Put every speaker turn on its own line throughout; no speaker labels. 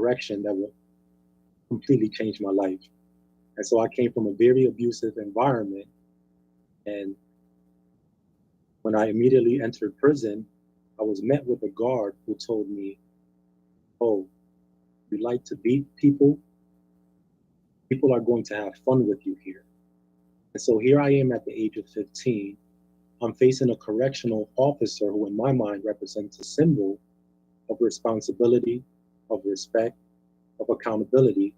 direction that would completely change my life. And so I came from a very abusive environment. And when I immediately entered prison, I was met with a guard who told me, "Oh, you like to beat people? People are going to have fun with you here." And so here I am at the age of 15. I'm facing a correctional officer who, in my mind, represents a symbol of responsibility, of respect, of accountability.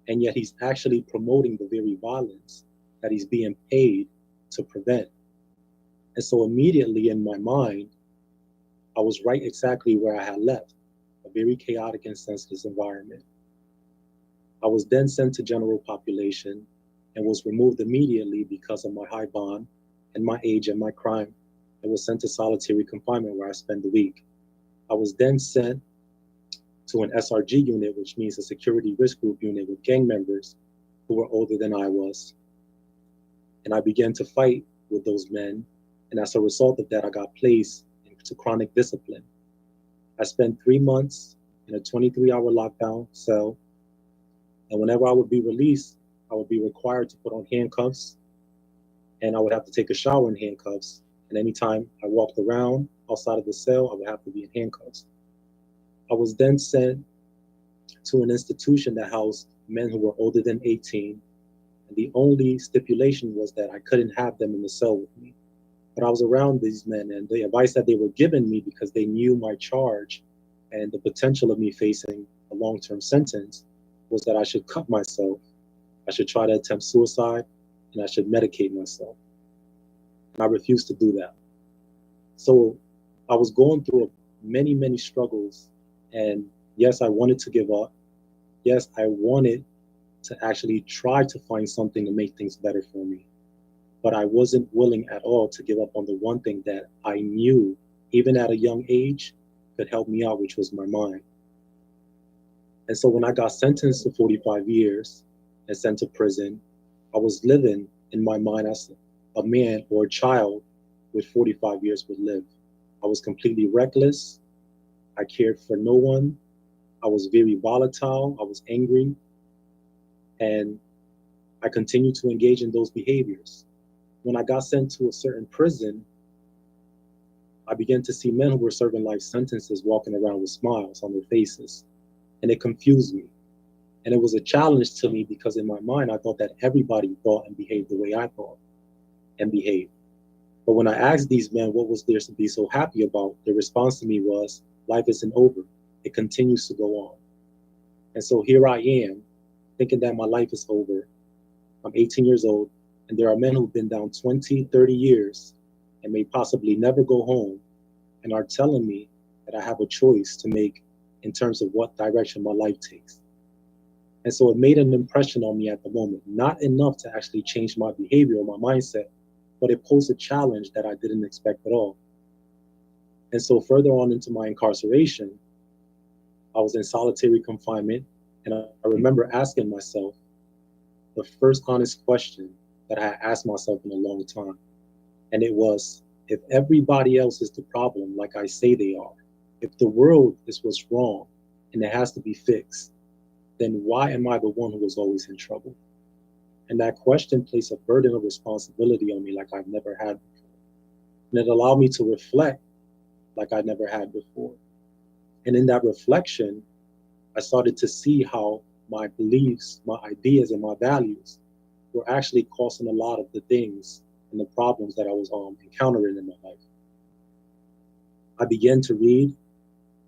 And yet he's actually promoting the very violence that he's being paid to prevent. And so immediately in my mind, I was right exactly where I had left, a very chaotic and senseless environment. I was then sent to general population and was removed immediately because of my high bond and my age and my crime, and was sent to solitary confinement where I spent the week. I was then sent to an SRG unit, which means a security risk group unit with gang members who were older than I was. And I began to fight with those men. And as a result of that, I got placed into chronic discipline. I spent 3 months in a 23-hour lockdown cell. And whenever I would be released, I would be required to put on handcuffs, and I would have to take a shower in handcuffs. And anytime I walked around outside of the cell, I would have to be in handcuffs. I was then sent to an institution that housed men who were older than 18. And the only stipulation was that I couldn't have them in the cell with me. But I was around these men, and the advice that they were giving me, because they knew my charge and the potential of me facing a long-term sentence, was that I should cut myself, I should try to attempt suicide, and I should medicate myself. And I refused to do that. So I was going through many, many struggles. And yes, I wanted to give up. Yes, I wanted to actually try to find something to make things better for me. But I wasn't willing at all to give up on the one thing that I knew, even at a young age, could help me out, which was my mind. And so when I got sentenced to 45 years and sent to prison, I was living in my mind as a man or a child with 45 years would live. I was completely reckless. I cared for no one. I was very volatile. I was angry. And I continued to engage in those behaviors. When I got sent to a certain prison, I began to see men who were serving life sentences walking around with smiles on their faces. And it confused me. And it was a challenge to me because in my mind, I thought that everybody thought and behaved the way I thought and behaved. But when I asked these men what was there to be so happy about, their response to me was, life isn't over. It continues to go on. And so here I am, thinking that my life is over. I'm 18 years old, and there are men who've been down 20, 30 years and may possibly never go home and are telling me that I have a choice to make in terms of what direction my life takes. And so it made an impression on me at the moment, not enough to actually change my behavior or my mindset, but it posed a challenge that I didn't expect at all. And so further on into my incarceration, I was in solitary confinement, and I remember asking myself the first honest question that I had asked myself in a long time. And it was, if everybody else is the problem, like I say they are, if the world is what's wrong and it has to be fixed, then why am I the one who was always in trouble? And that question placed a burden of responsibility on me like I've never had before. And it allowed me to reflect like I never had before. And in that reflection, I started to see how my beliefs, my ideas, and my values were actually causing a lot of the things and the problems that I was encountering in my life. I began to read,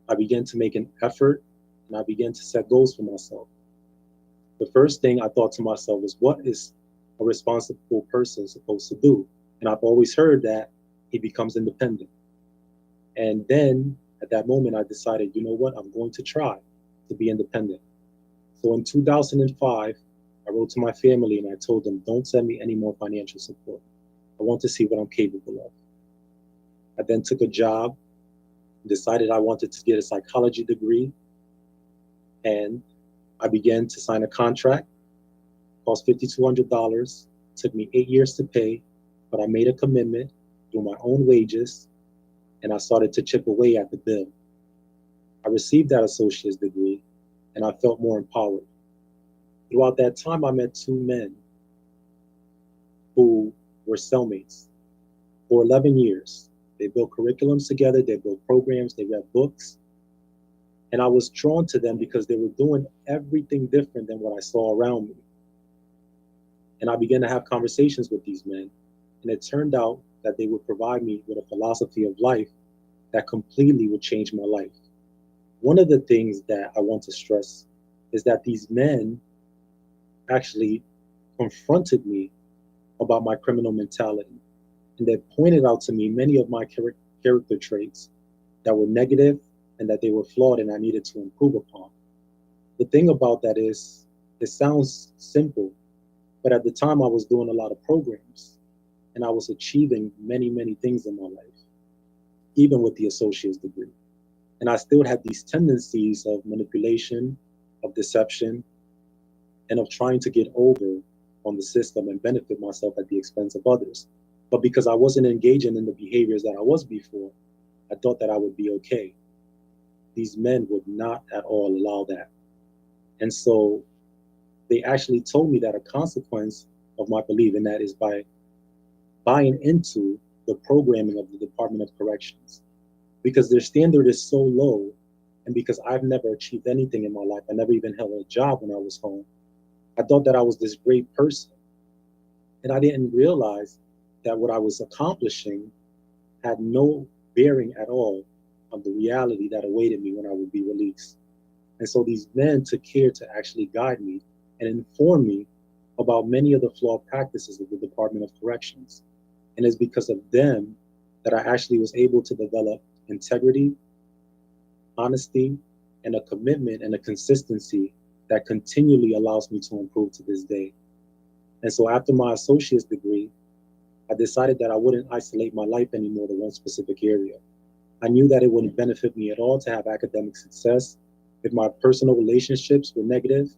I began to make an effort, and I began to set goals for myself. The first thing I thought to myself was, what is a responsible person supposed to do? And I've always heard that he becomes independent. And then at that moment, I decided, you know what, I'm going to try to be independent. So in 2005, I wrote to my family and I told them, don't send me any more financial support. I want to see what I'm capable of. I then took a job, decided I wanted to get a psychology degree, and I began to sign a contract. Cost $5,200, took me 8 years to pay, but I made a commitment through my own wages, and I started to chip away at the bill. I received that associate's degree, and I felt more empowered. Throughout that time, I met two men who were cellmates for 11 years. They built curriculums together, they built programs, they read books, and I was drawn to them because they were doing everything different than what I saw around me. And I began to have conversations with these men, and it turned out that they would provide me with a philosophy of life that completely would change my life. One of the things that I want to stress is that these men actually confronted me about my criminal mentality, and they pointed out to me many of my character traits that were negative and that they were flawed and I needed to improve upon. The thing about that is, it sounds simple, but at the time I was doing a lot of programs and I was achieving many, many things in my life, even with the associate's degree. And I still had these tendencies of manipulation, of deception, and of trying to get over on the system and benefit myself at the expense of others. But because I wasn't engaging in the behaviors that I was before, I thought that I would be okay. These men would not at all allow that. And so they actually told me that a consequence of my belief in that is by buying into the programming of the Department of Corrections. Because their standard is so low, and because I've never achieved anything in my life, I never even held a job when I was home, I thought that I was this great person. And I didn't realize that what I was accomplishing had no bearing at all on the reality that awaited me when I would be released. And so these men took care to actually guide me and inform me about many of the flawed practices of the Department of Corrections. And it's because of them that I actually was able to develop integrity, honesty, and a commitment and a consistency that continually allows me to improve to this day. And so after my associate's degree, I decided that I wouldn't isolate my life anymore to one specific area. I knew that it wouldn't benefit me at all to have academic success if my personal relationships were negative,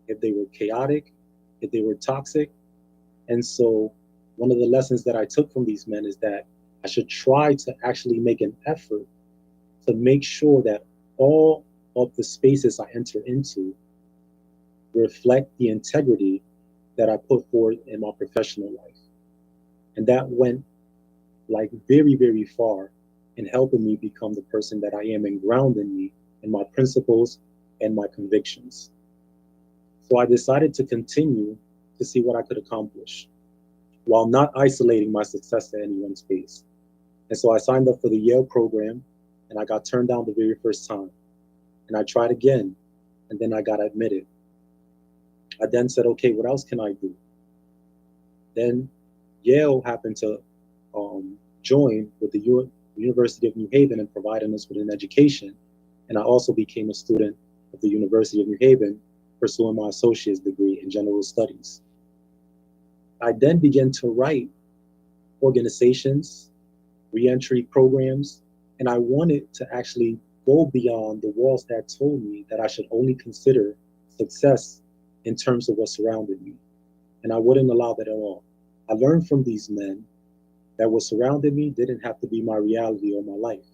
if they were chaotic, if they were toxic. And so one of the lessons that I took from these men is that I should try to actually make an effort to make sure that all of the spaces I enter into reflect the integrity that I put forward in my professional life. And that went like very, very far in helping me become the person that I am and grounding me in my principles and my convictions. So I decided to continue to see what I could accomplish while not isolating my success to any one space. And so I signed up for the Yale program and I got turned down the very first time. And I tried again and then I got admitted. I then said, okay, what else can I do? Then Yale happened to join with the University of New Haven and providing us with an education. And I also became a student of the University of New Haven, pursuing my associate's degree in general studies. I then began to write organizations, reentry programs, and I wanted to actually go beyond the walls that told me that I should only consider success in terms of what surrounded me. And I wouldn't allow that at all. I learned from these men that what surrounded me didn't have to be my reality or my life,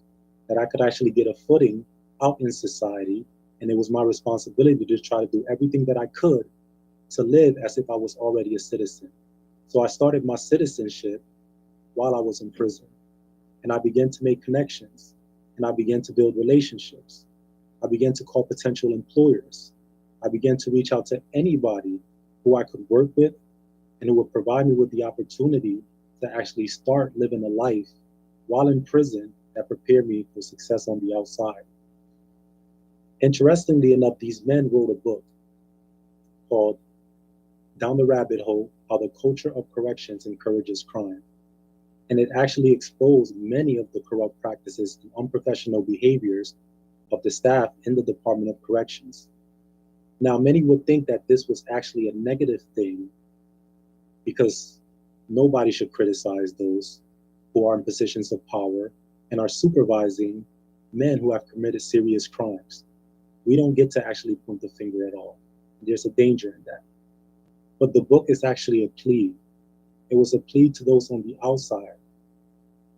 that I could actually get a footing out in society, and it was my responsibility to just try to do everything that I could to live as if I was already a citizen. So I started my citizenship while I was in prison, and I began to make connections, and I began to build relationships. I began to call potential employers. I began to reach out to anybody who I could work with and who would provide me with the opportunity to actually start living a life while in prison that prepared me for success on the outside. Interestingly enough, these men wrote a book called Down the Rabbit Hole: How the Culture of Corrections Encourages Crime. And it actually exposed many of the corrupt practices and unprofessional behaviors of the staff in the Department of Corrections. Now, many would think that this was actually a negative thing because nobody should criticize those who are in positions of power and are supervising men who have committed serious crimes. We don't get to actually point the finger at all. There's a danger in that. But the book is actually a plea. It was a plea to those on the outside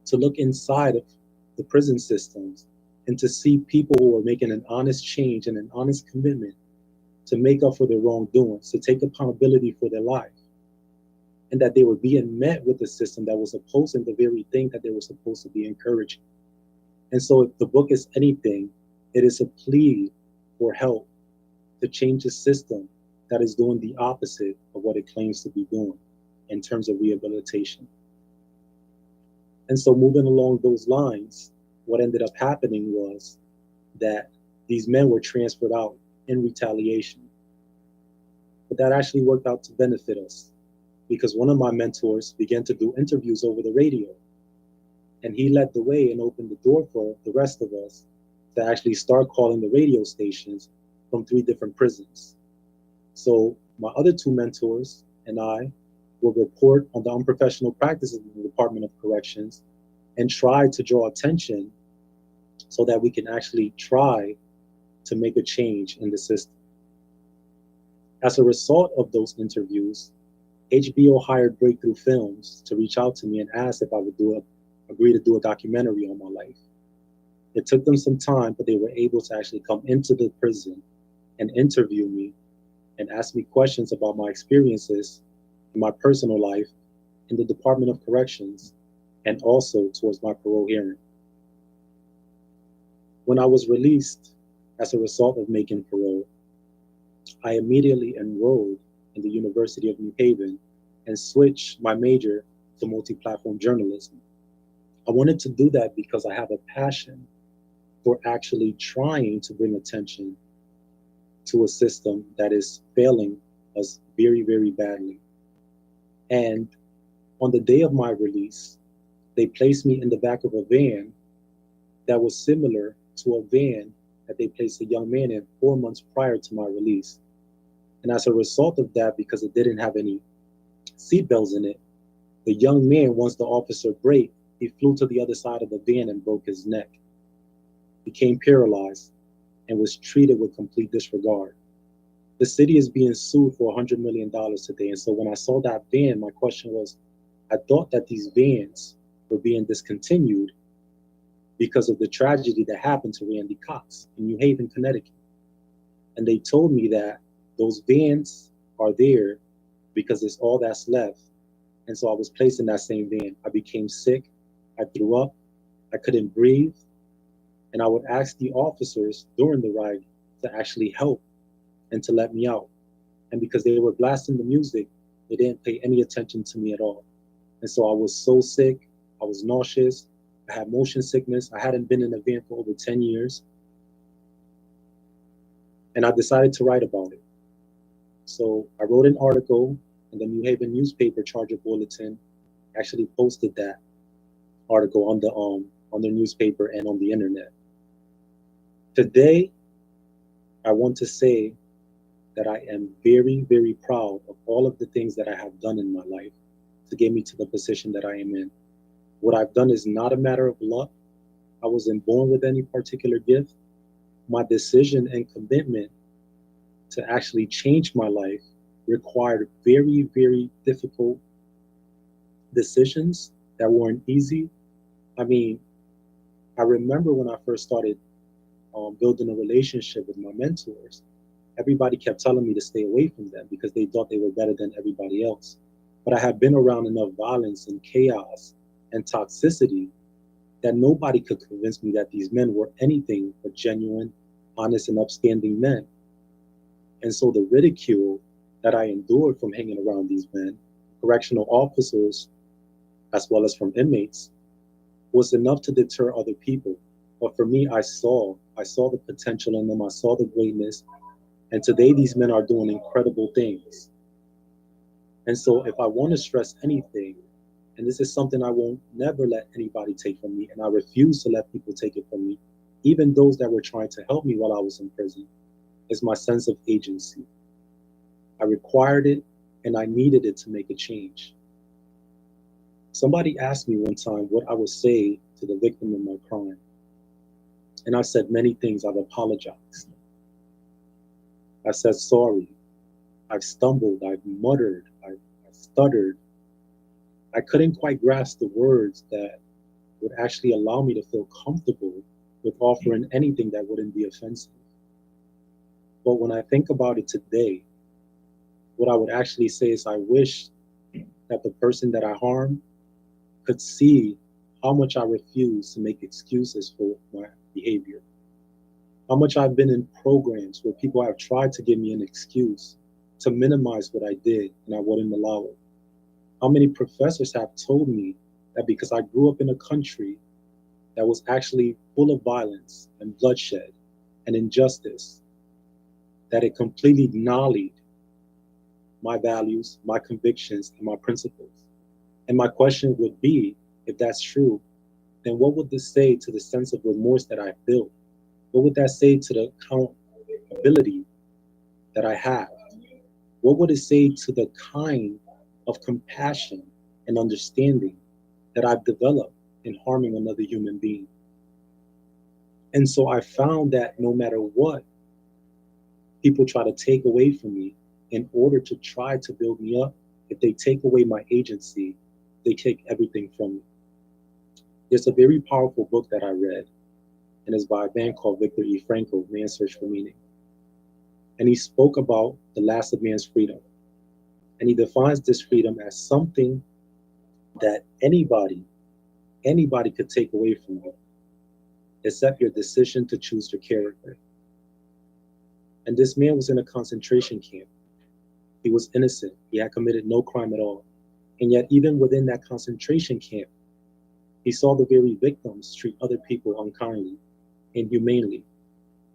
to look inside of the prison systems and to see people who are making an honest change and an honest commitment to make up for their wrongdoings, to take accountability for their life, and that they were being met with a system that was opposing the very thing that they were supposed to be encouraging. And so, if the book is anything, it is a plea for help to change a system that is doing the opposite of what it claims to be doing in terms of rehabilitation. And so, moving along those lines, what ended up happening was that these men were transferred out in retaliation. But that actually worked out to benefit us because one of my mentors began to do interviews over the radio. And he led the way and opened the door for the rest of us to actually start calling the radio stations from 3 different prisons. So my other 2 mentors and I would report on the unprofessional practices of the Department of Corrections and try to draw attention so that we can actually try to make a change in the system. As a result of those interviews, HBO hired Breakthrough Films to reach out to me and ask if I would agree to do a documentary on my life. It took them some time, but they were able to actually come into the prison and interview me and ask me questions about my experiences in my personal life in the Department of Corrections and also towards my parole hearing. When I was released as a result of making parole, I immediately enrolled in the University of New Haven and switched my major to multi-platform journalism. I wanted to do that because I have a passion for actually trying to bring attention to a system that is failing us very, very badly. And on the day of my release, they placed me in the back of a van that was similar to a van that they placed a young man in 4 months prior to my release. And as a result of that, because it didn't have any seatbelts in it, the young man, once the officer braked, he flew to the other side of the van and broke his neck, became paralyzed, and was treated with complete disregard. The city is being sued for $100 million today. And so when I saw that van, my question was, I thought that these vans were being discontinued because of the tragedy that happened to Randy Cox in New Haven, Connecticut. And they told me that those vans are there because it's all that's left. And so I was placed in that same van. I became sick. I threw up. I couldn't breathe. And I would ask the officers during the ride to actually help and to let me out. And because they were blasting the music, they didn't pay any attention to me at all. And so I was so sick. I was nauseous. I had motion sickness. I hadn't been in a van for over 10 years. And I decided to write about it. So I wrote an article in the New Haven newspaper Charger Bulletin, actually posted that article on their newspaper and on the internet. Today, I want to say that I am very, very proud of all of the things that I have done in my life to get me to the position that I am in. What I've done is not a matter of luck. I wasn't born with any particular gift. My decision and commitment to actually change my life required very, very difficult decisions that weren't easy. I mean, I remember when I first started building a relationship with my mentors, everybody kept telling me to stay away from them because they thought they were better than everybody else. But I had been around enough violence and chaos and toxicity that nobody could convince me that these men were anything but genuine, honest, and upstanding men. And so the ridicule that I endured from hanging around these men, correctional officers, as well as from inmates, was enough to deter other people. But for me, I saw the potential in them. I saw the greatness. And today these men are doing incredible things. And so if I want to stress anything, and this is something I won't never let anybody take from me, and I refuse to let people take it from me, even those that were trying to help me while I was in prison, is my sense of agency. I required it and I needed it to make a change. Somebody asked me one time what I would say to the victim of my crime. And I said many things. I've apologized. I said sorry. I've stumbled. I've muttered. I've stuttered. I couldn't quite grasp the words that would actually allow me to feel comfortable with offering anything that wouldn't be offensive. But when I think about it today, what I would actually say is I wish that the person that I harmed could see how much I refuse to make excuses for my behavior. How much I've been in programs where people have tried to give me an excuse to minimize what I did and I wouldn't allow it. How many professors have told me that because I grew up in a country that was actually full of violence and bloodshed and injustice, that it completely nullied my values, my convictions, and my principles. And my question would be, if that's true, then what would this say to the sense of remorse that I built? What would that say to the accountability that I have? What would it say to the kind of compassion and understanding that I've developed in harming another human being? And so I found that no matter what people try to take away from me in order to try to build me up, if they take away my agency, they take everything from me. There's a very powerful book that I read, and it's by a man called Viktor E. Frankl, Man's Search for Meaning. And he spoke about the last of man's freedom. And he defines this freedom as something that anybody could take away from you, except your decision to choose your character. And this man was in a concentration camp. He was innocent. He had committed no crime at all. And yet, even within that concentration camp, he saw the very victims treat other people unkindly, inhumanely,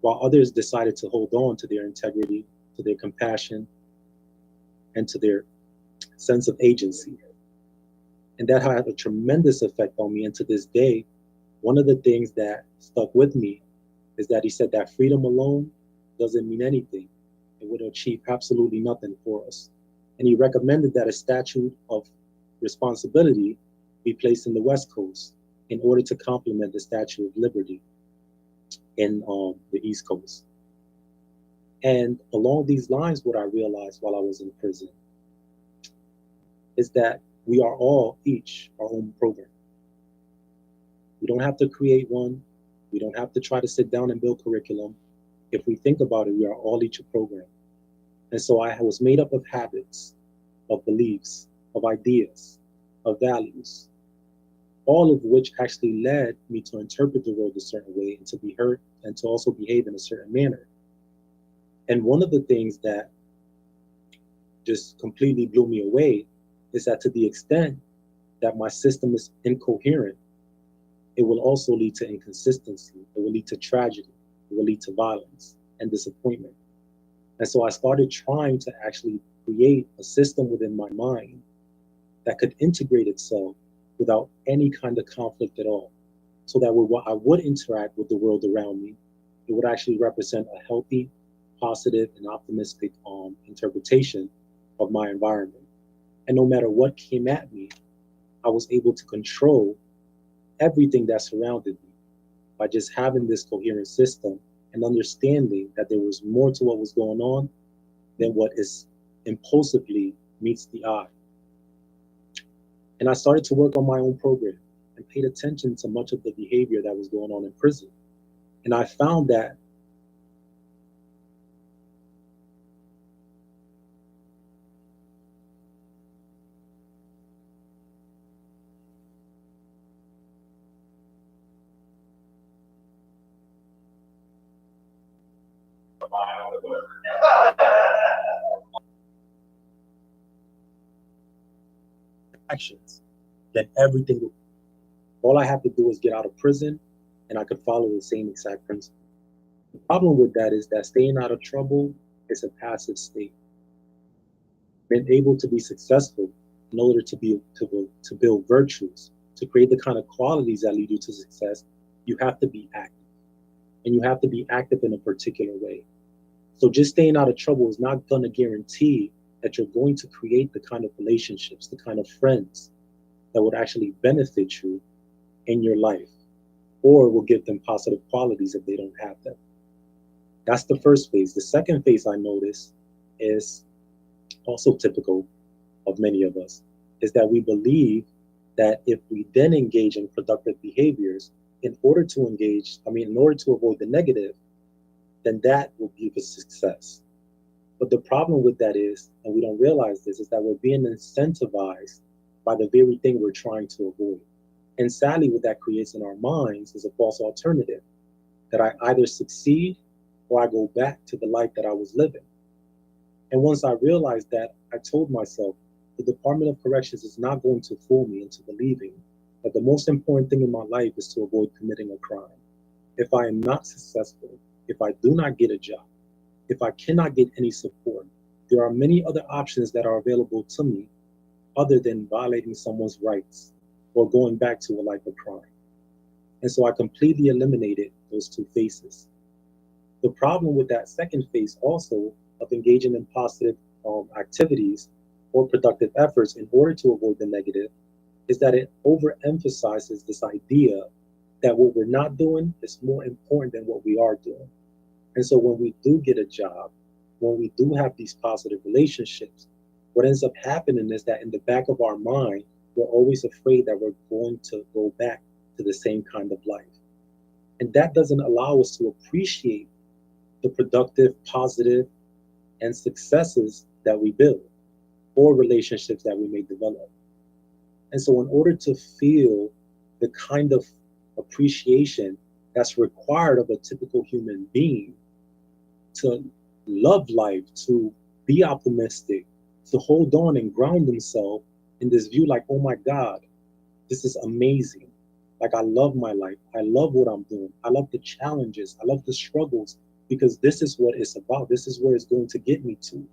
while others decided to hold on to their integrity, to their compassion, and to their sense of agency. And that had a tremendous effect on me. And to this day, one of the things that stuck with me is that he said that freedom alone doesn't mean anything. It would achieve absolutely nothing for us. And he recommended that a statute of responsibility be placed in the West Coast in order to complement the Statue of Liberty in the East Coast. And along these lines, what I realized while I was in prison is that we are all each our own program. We don't have to create one. We don't have to try to sit down and build curriculum. If we think about it, we are all each a program. And so I was made up of habits, of beliefs, of ideas, of values, all of which actually led me to interpret the world a certain way and to be hurt and to also behave in a certain manner. And one of the things that just completely blew me away is that to the extent that my system is incoherent, it will also lead to inconsistency. It will lead to tragedy. It will lead to violence and disappointment. And so I started trying to actually create a system within my mind that could integrate itself without any kind of conflict at all. So that when I would interact with the world around me, it would actually represent a healthy, positive, and optimistic interpretation of my environment. And no matter what came at me, I was able to control everything that surrounded me by just having this coherent system and understanding that there was more to what was going on than what is impulsively meets the eye. And I started to work on my own program and paid attention to much of the behavior that was going on in prison. And I found that actions, then everything, all I have to do is get out of prison and I could follow the same exact principle. The problem with that is that staying out of trouble is a passive state. Being able to be successful in order to build virtues, to create the kind of qualities that lead you to success, you have to be active. And you have to be active in a particular way. So just staying out of trouble is not going to guarantee that you're going to create the kind of relationships, the kind of friends that would actually benefit you in your life, or will give them positive qualities if they don't have them. That's the first phase. The second phase I notice is also typical of many of us, is that we believe that if we then engage in productive behaviors, in order to avoid the negative, then that will give us success. But the problem with that is, and we don't realize this, is that we're being incentivized by the very thing we're trying to avoid. And sadly, what that creates in our minds is a false alternative that I either succeed or I go back to the life that I was living. And once I realized that, I told myself the Department of Corrections is not going to fool me into believing that the most important thing in my life is to avoid committing a crime. If I am not successful, if I do not get a job, if I cannot get any support, there are many other options that are available to me other than violating someone's rights or going back to a life of crime. And so I completely eliminated those two faces. The problem with that second phase also of engaging in positive activities or productive efforts in order to avoid the negative is that it overemphasizes this idea that what we're not doing is more important than what we are doing. And so when we do get a job, when we do have these positive relationships, what ends up happening is that in the back of our mind, we're always afraid that we're going to go back to the same kind of life. And that doesn't allow us to appreciate the productive, positive, and successes that we build or relationships that we may develop. And so, in order to feel the kind of appreciation that's required of a typical human being, to love life, to be optimistic, to hold on and ground themselves in this view like, oh my God, this is amazing. Like, I love my life. I love what I'm doing. I love the challenges. I love the struggles because this is what it's about. This is where it's going to get me to.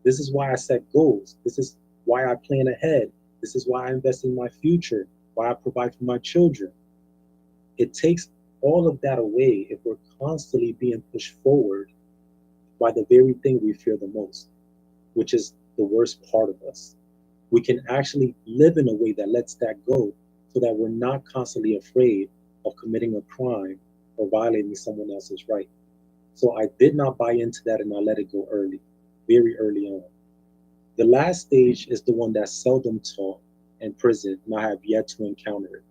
This is why I set goals. This is why I plan ahead. This is why I invest in my future, why I provide for my children. It takes all of that away if we're constantly being pushed forward by the very thing we fear the most, which is the worst part of us. We can actually live in a way that lets that go so that we're not constantly afraid of committing a crime or violating someone else's right. So I did not buy into that and I let it go early, very early on. The last stage is the one that's seldom taught in prison, and I have yet to encounter it.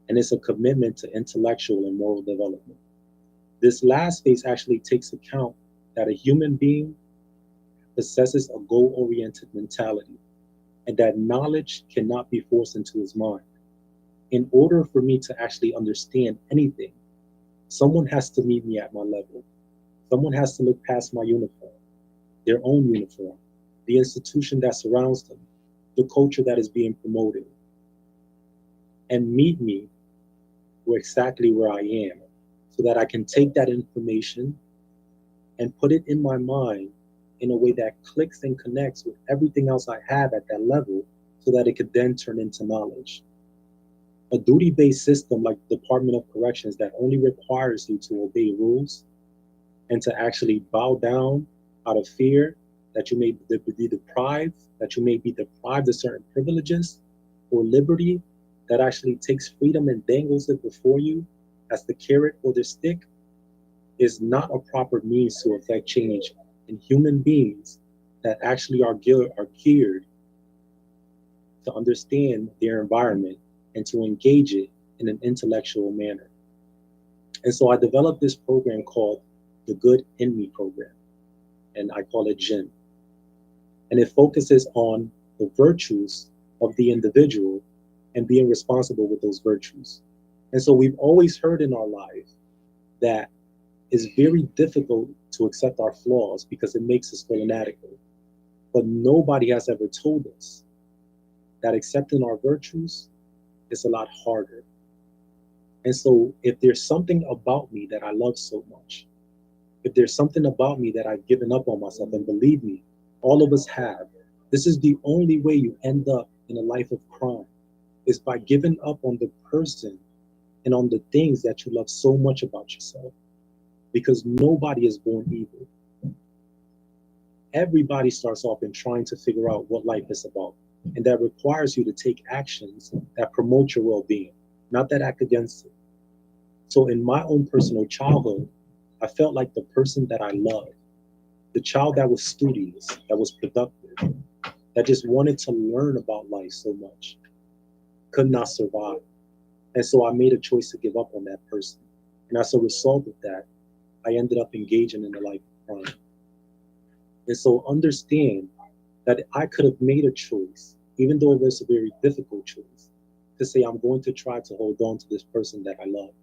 And it's a commitment to intellectual and moral development. This last phase actually takes account that a human being possesses a goal oriented mentality and that knowledge cannot be forced into his mind. In order for me to actually understand anything, someone has to meet me at my level. Someone has to look past my uniform, their own uniform, the institution that surrounds them, the culture that is being promoted, and meet me exactly where I am so that I can take that information and put it in my mind in a way that clicks and connects with everything else I have at that level so that it could then turn into knowledge. A duty-based system like the Department of Corrections that only requires you to obey rules and to actually bow down out of fear that you may be deprived, that you may be deprived of certain privileges or liberty, that actually takes freedom and dangles it before you as the carrot or the stick, is not a proper means to effect change in human beings that actually are geared to understand their environment and to engage it in an intellectual manner. And so I developed this program called the Good in Me program, and I call it GIN. And it focuses on the virtues of the individual and being responsible with those virtues. And so we've always heard in our life that it's very difficult to accept our flaws because it makes us feel inadequate. But nobody has ever told us that accepting our virtues is a lot harder. And so if there's something about me that I love so much, if there's something about me that I've given up on myself, and believe me, all of us have, this is the only way you end up in a life of crime, is by giving up on the person and on the things that you love so much about yourself. Because nobody is born evil. Everybody starts off in trying to figure out what life is about. And that requires you to take actions that promote your well-being, not that act against it. So in my own personal childhood, I felt like the person that I loved, the child that was studious, that was productive, that just wanted to learn about life so much, could not survive. And so I made a choice to give up on that person. And as a result of that, I ended up engaging in a life of crime. And so understand that I could have made a choice, even though it was a very difficult choice, to say I'm going to try to hold on to this person that I love.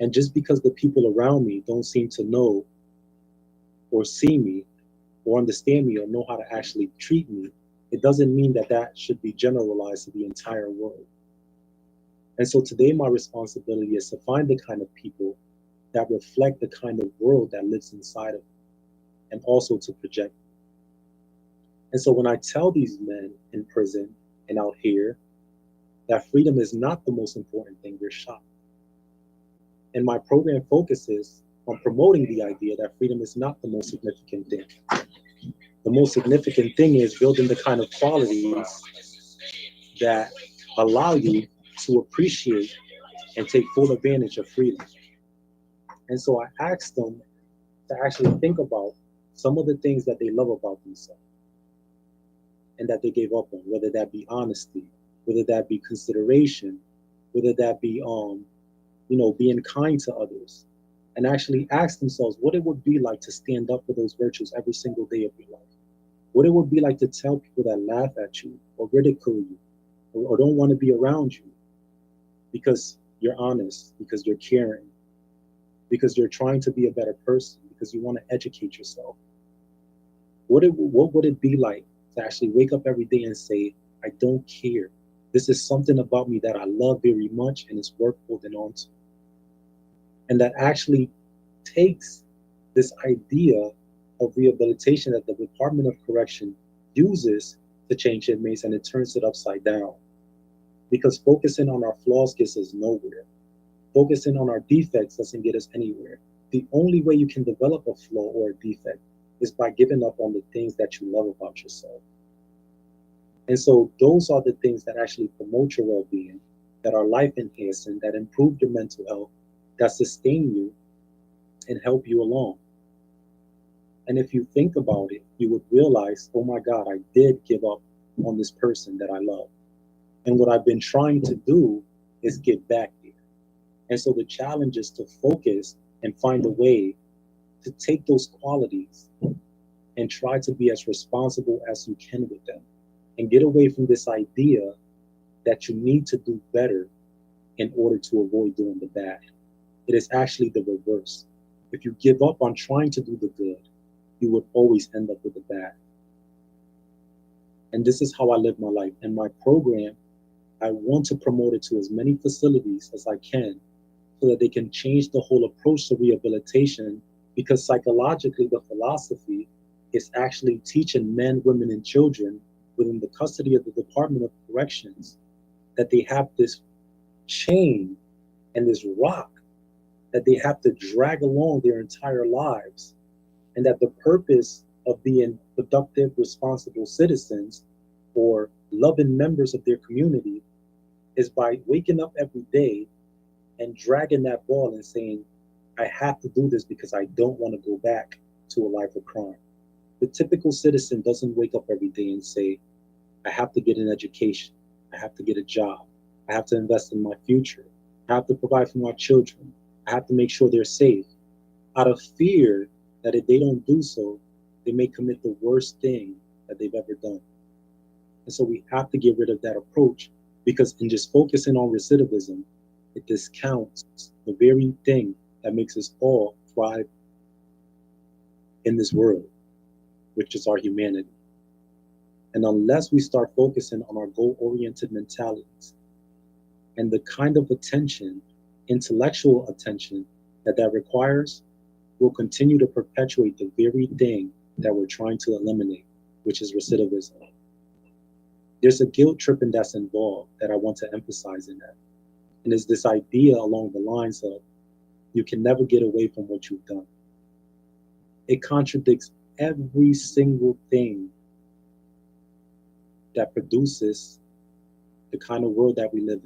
And just because the people around me don't seem to know or see me or understand me or know how to actually treat me, it doesn't mean that that should be generalized to the entire world. And so today, my responsibility is to find the kind of people that reflect the kind of world that lives inside of me and also to project. And so when I tell these men in prison and out here that freedom is not the most important thing, they're shocked. And my program focuses on promoting the idea that freedom is not the most significant thing. The most significant thing is building the kind of qualities that allow you to appreciate and take full advantage of freedom. And so I asked them to actually think about some of the things that they love about themselves and that they gave up on, whether that be honesty, whether that be consideration, whether that be being kind to others, and actually ask themselves what it would be like to stand up for those virtues every single day of your life. What it would be like to tell people that laugh at you or ridicule you or don't want to be around you because you're honest, because you're caring, because you're trying to be a better person, because you want to educate yourself. What would it be like to actually wake up every day and say, I don't care. This is something about me that I love very much and it's worth holding on to. And that actually takes this idea of rehabilitation that the Department of Correction uses to change inmates and it turns it upside down. Because focusing on our flaws gets us nowhere. Focusing on our defects doesn't get us anywhere. The only way you can develop a flaw or a defect is by giving up on the things that you love about yourself. And so those are the things that actually promote your well-being, that are life enhancing, that improve your mental health, that sustain you and help you along. And if you think about it, you would realize, oh my God, I did give up on this person that I love. And what I've been trying to do is get back there. And so the challenge is to focus and find a way to take those qualities and try to be as responsible as you can with them and get away from this idea that you need to do better in order to avoid doing the bad. It is actually the reverse. If you give up on trying to do the good, you would always end up with the bad. And this is how I live my life. And my program, I want to promote it to as many facilities as I can so that they can change the whole approach to rehabilitation, because psychologically the philosophy is actually teaching men, women, and children within the custody of the Department of Corrections that they have this chain and this rock that they have to drag along their entire lives, and that the purpose of being productive, responsible citizens or loving members of their community is by waking up every day and dragging that ball and saying, I have to do this because I don't want to go back to a life of crime. The typical citizen doesn't wake up every day and say, I have to get an education, I have to get a job, I have to invest in my future, I have to provide for my children, I have to make sure they're safe, out of fear that if they don't do so, they may commit the worst thing that they've ever done. And so we have to get rid of that approach, because in just focusing on recidivism, it discounts the very thing that makes us all thrive in this world, which is our humanity. And unless we start focusing on our goal-oriented mentalities and the kind of attention, intellectual attention that requires, we'll continue to perpetuate the very thing that we're trying to eliminate, which is recidivism. There's a guilt tripping that's involved that I want to emphasize in that. And it's this idea along the lines of you can never get away from what you've done. It contradicts every single thing that produces the kind of world that we live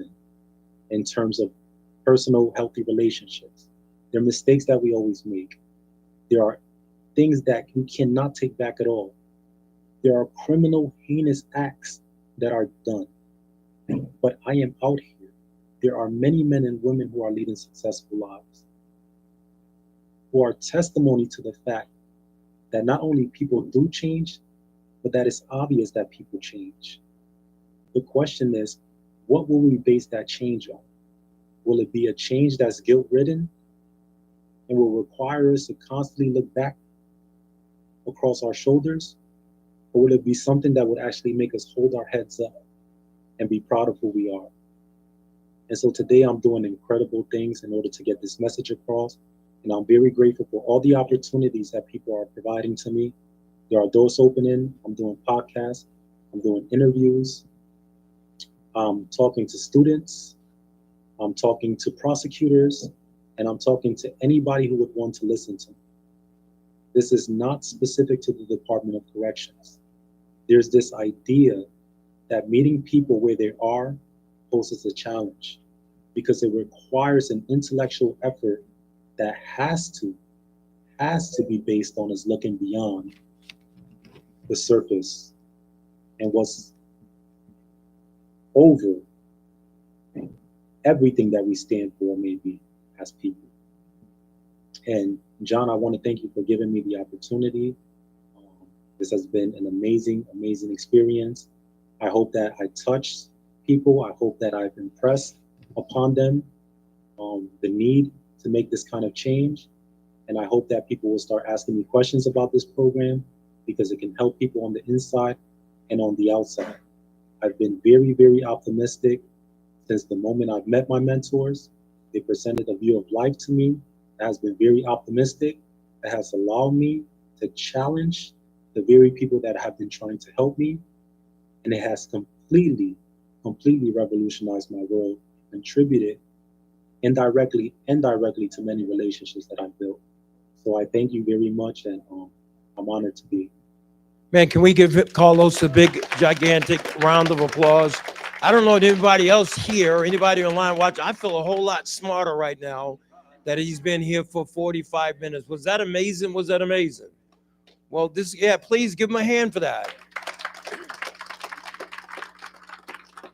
in terms of personal, healthy relationships. There are mistakes that we always make. There are things that you cannot take back at all. There are criminal, heinous acts that are done. But I am out here. There are many men and women who are leading successful lives. who are testimony to the fact that not only people do change, but that it's obvious that people change. The question is, what will we base that change on? Will it be a change that's guilt ridden and will require us to constantly look back across our shoulders? Or will it be something that would actually make us hold our heads up and be proud of who we are? And so today I'm doing incredible things in order to get this message across. And I'm very grateful for all the opportunities that people are providing to me. There are doors opening. I'm doing podcasts. I'm doing interviews. I'm talking to students. I'm talking to prosecutors. And I'm talking to anybody who would want to listen to me. This is not specific to the Department of Corrections. There's this idea that meeting people where they are poses a challenge because it requires an intellectual effort that has to be based on us looking beyond the surface and what's over everything that we stand for maybe as people. And Jon, I want to thank you for giving me the opportunity. This has been an amazing, amazing experience. I hope that I touched people. I hope that I've impressed upon them the need to make this kind of change. And I hope that people will start asking me questions about this program because it can help people on the inside and on the outside. I've been very, very optimistic since the moment I've met my mentors. They presented a view of life to me that has been very optimistic, that has allowed me to challenge the very people that have been trying to help me. And it has completely revolutionized my world, contributed indirectly to many relationships that I've built. So I thank you very much, and I'm honored to be.
Man, can we give Carlos a big, gigantic round of applause? I don't know if anybody else here or anybody online watching. I feel a whole lot smarter right now that he's been here for 45 minutes. Was that amazing? Was that amazing? Well, please give him a hand for that.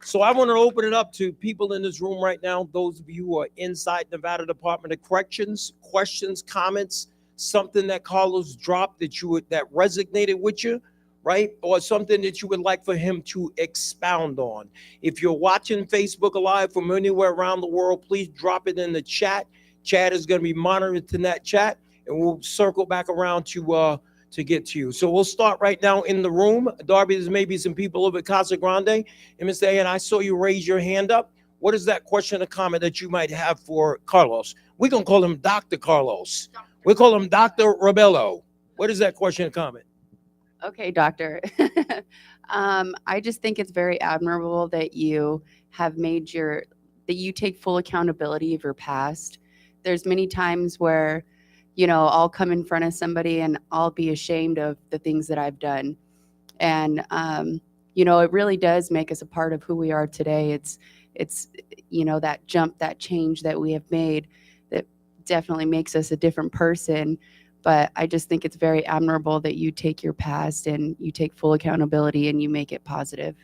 So I want to open it up to people in this room right now, those of you who are inside Nevada Department of Corrections, questions, comments, something that Carlos dropped that resonated with you, right? Or something that you would like for him to expound on. If you're watching Facebook Live from anywhere around the world, please drop it in the chat. Chad is going to be monitoring that chat, and we'll circle back around to get to you. So we'll start right now in the room. Darby, there's maybe some people over at Casa Grande. And Mr. A, and I saw you raise your hand up. What is that question or comment that you might have for Carlos? We're going to call him Dr. Carlos. We call him Dr. Rebello. What is that question or comment?
Okay, doctor. I just think it's very admirable that you have that you take full accountability of your past. There's many times where, I'll come in front of somebody and I'll be ashamed of the things that I've done. And, it really does make us a part of who we are today. It's that jump, that change that we have made that definitely makes us a different person. But I just think it's very admirable that you take your past and you take full accountability and you make it positive.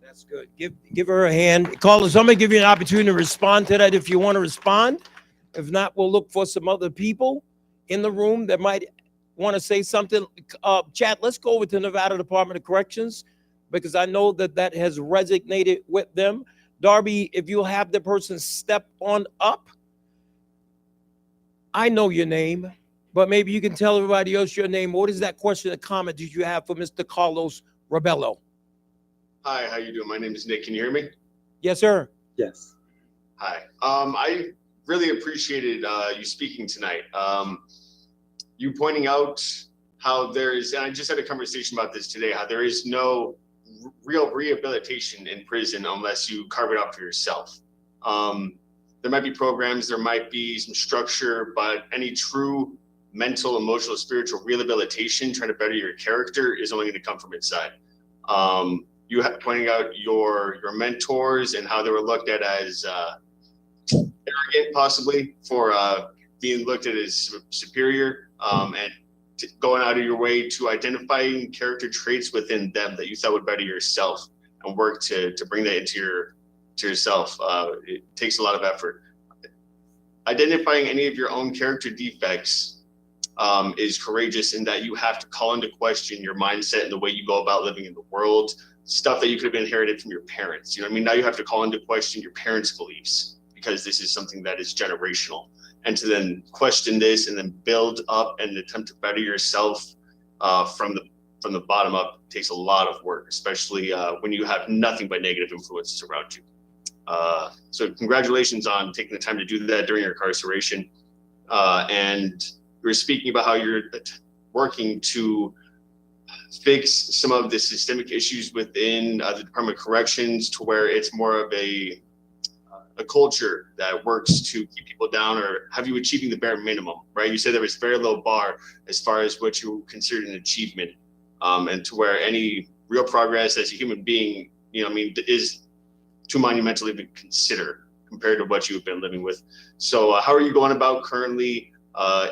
That's good. Give her a hand. Carlos, I'm going to give you an opportunity to respond to that if you want to respond. If not, we'll look for some other people in the room that might want to say something. Chad, let's go over to Nevada Department of Corrections because I know that has resonated with them. Darby, if you'll have the person step on up. I know your name, but maybe you can tell everybody else your name. What is that question or comment did you have for Mr. Carlos Rebello?
Hi, how you doing? My name is Nick. Can you hear me?
Yes, sir.
Yes.
Hi. I really appreciated you speaking tonight. You pointing out how and I just had a conversation about this today, how there is no real rehabilitation in prison unless you carve it out for yourself. There might be programs, there might be some structure, but any true mental, emotional, spiritual rehabilitation, trying to better your character, is only going to come from inside. You pointing out your mentors and how they were looked at as arrogant, possibly, for being looked at as superior, and going out of your way to identifying character traits within them that you thought would better yourself and work to bring that into yourself. It takes a lot of effort. identifying any of your own character defects is courageous in that you have to call into question your mindset and the way you go about living in the world, stuff that you could have inherited from your parents. You know what I mean? Now you have to call into question your parents' beliefs because this is something that is generational. And to then question this and then build up and attempt to better yourself from the bottom up takes a lot of work, especially when you have nothing but negative influences around you. So congratulations on taking the time to do that during your incarceration. And you were speaking about how you're working to fix some of the systemic issues within the Department of Corrections to where it's more of a culture that works to keep people down or have you achieving the bare minimum, right? You said there was very low bar as far as what you considered an achievement, and to where any real progress as a human being, you know, I mean, is too monumental to even consider compared to what you've been living with. So how are you going about currently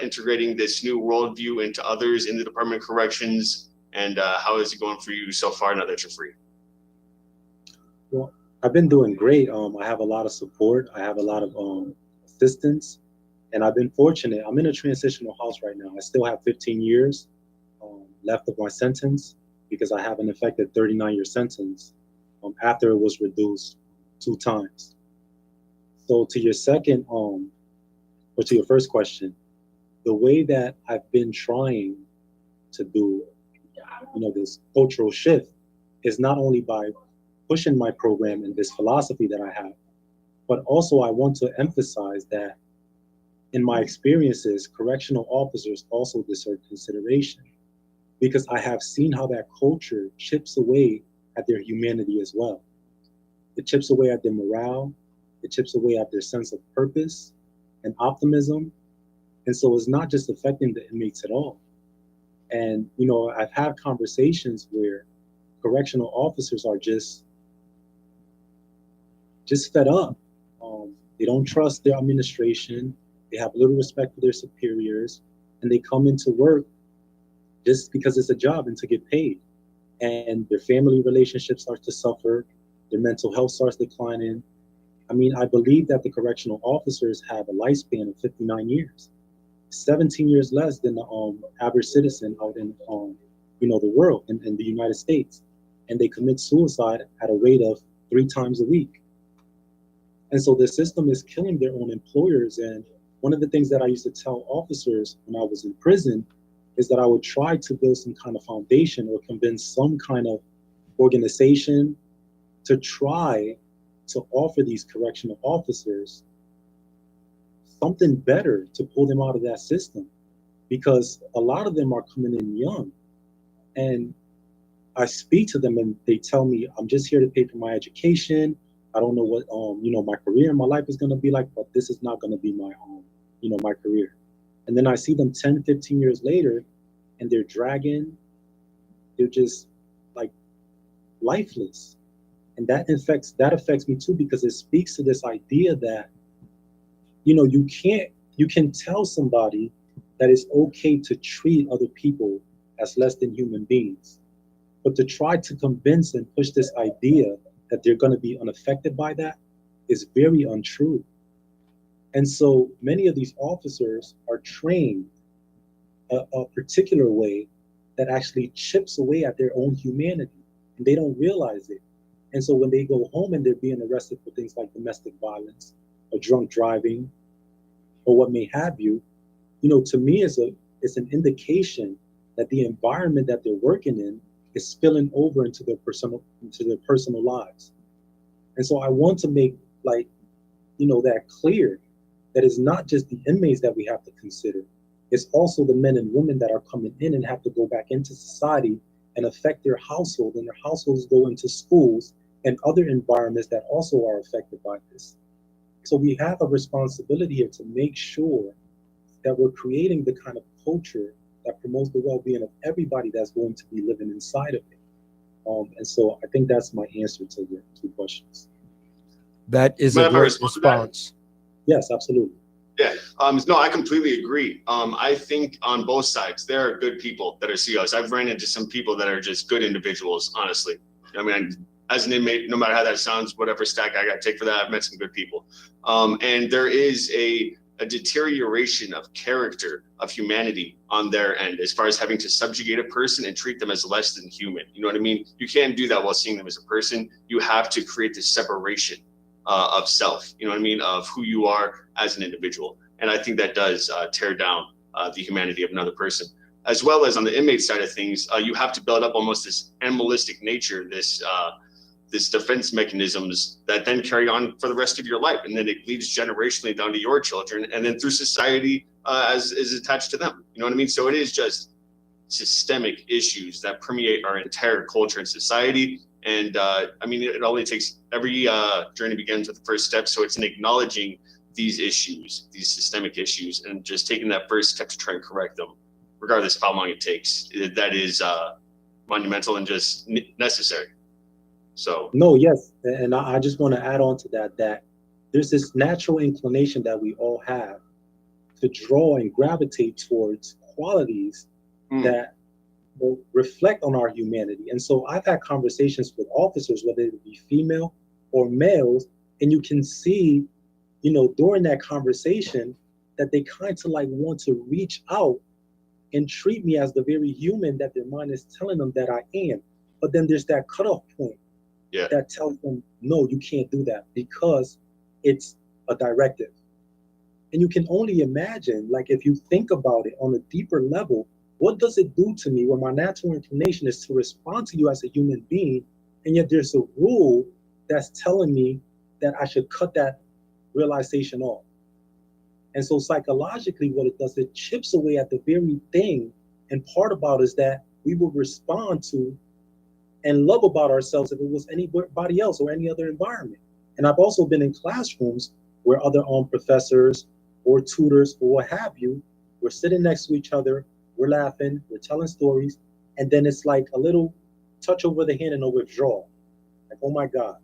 integrating this new worldview into others in the Department of Corrections? And how is it going for you so far now that you're free?
Well, I've been doing great. I have a lot of support. I have a lot of assistance, and I've been fortunate. I'm in a transitional house right now. I still have 15 years left of my sentence because I have an effective 39-year sentence after it was reduced 2 times. So to your second, or to your first question, the way that I've been trying to do, you know, this cultural shift is not only by pushing my program and this philosophy that I have, but also I want to emphasize that in my experiences, correctional officers also deserve consideration because I have seen how that culture chips away at their humanity as well. It chips away at their morale, it chips away at their sense of purpose and optimism. And so it's not just affecting the inmates at all. And, you know, I've had conversations where correctional officers are just fed up. They don't trust their administration. They have little respect for their superiors, and they come into work just because it's a job and to get paid. And their family relationships start to suffer. Their mental health starts declining. I mean, I believe that the correctional officers have a lifespan of 59 years, 17 years less than the average citizen out in, you know, the world in the United States. And they commit suicide at a rate of 3 times a week. And so the system is killing their own employers. And one of the things that I used to tell officers when I was in prison is that I would try to build some kind of foundation or convince some kind of organization to try to offer these correctional officers something better to pull them out of that system, because a lot of them are coming in young. And I speak to them and they tell me, I'm just here to pay for my education. I don't know what, you know, my career and my life is going to be like, but this is not going to be my, you know, my career. And then I see them 10, 15 years later and they're dragging, they're just like lifeless. And that affects me too, because it speaks to this idea that, you know, you can tell somebody that it's okay to treat other people as less than human beings, but to try to convince and push this idea that they're going to be unaffected by that is very untrue. And so many of these officers are trained a particular way that actually chips away at their own humanity, and they don't realize it. And so when they go home and they're being arrested for things like domestic violence or drunk driving or what may have you, you know, to me it's an indication that the environment that they're working in is spilling over into their personal lives. And so I want to make, like, you know, that clear, that it's not just the inmates that we have to consider. It's also the men and women that are coming in and have to go back into society and affect their household, and their households go into schools and other environments that also are affected by this. So we have a responsibility here to make sure that we're creating the kind of culture that promotes the well-being of everybody that's going to be living inside of it. And so I think that's my answer to your 2 questions.
That is a great response.
Yes, absolutely.
Yeah, no, I completely agree. I think on both sides, there are good people that are COs. I've ran into some people that are just good individuals, honestly. I mean, as an inmate, no matter how that sounds, whatever stack I got to take for that, I've met some good people. And there is a a deterioration of character, of humanity on their end, as far as having to subjugate a person and treat them as less than human. You know what I mean? You can't do that while seeing them as a person. You have to create this separation of self, you know what I mean, of who you are as an individual. And I think that does tear down the humanity of another person. As well as on the inmate side of things, you have to build up almost this animalistic nature, this defense mechanisms that then carry on for the rest of your life. And then it leads generationally down to your children, and then through society as is attached to them. You know what I mean? So it is just systemic issues that permeate our entire culture and society. And I mean, it only takes, every journey begins with the first step. So it's in acknowledging these issues, these systemic issues, and just taking that first step to try and correct them, regardless of how long it takes. That is monumental and just necessary. So
no, yes, and I just want to add on to that, that there's this natural inclination that we all have to draw and gravitate towards qualities that will reflect on our humanity. And so I've had conversations with officers, whether it be female or males, and you can see, you know, during that conversation that they kind of like want to reach out and treat me as the very human that their mind is telling them that I am. But then there's that cutoff point that tells them, no, you can't do that because it's a directive. And you can only imagine, like, if you think about it on a deeper level, what does it do to me when my natural inclination is to respond to you as a human being, and yet there's a rule that's telling me that I should cut that realization off? And so psychologically, what it does, it chips away at the very thing and part about is that we will respond to and love about ourselves if it was anybody else or any other environment. And I've also been in classrooms where other professors or tutors or what have you, we're sitting next to each other, we're laughing, we're telling stories, and then it's like a little touch over the hand and a withdrawal. Like, oh my God.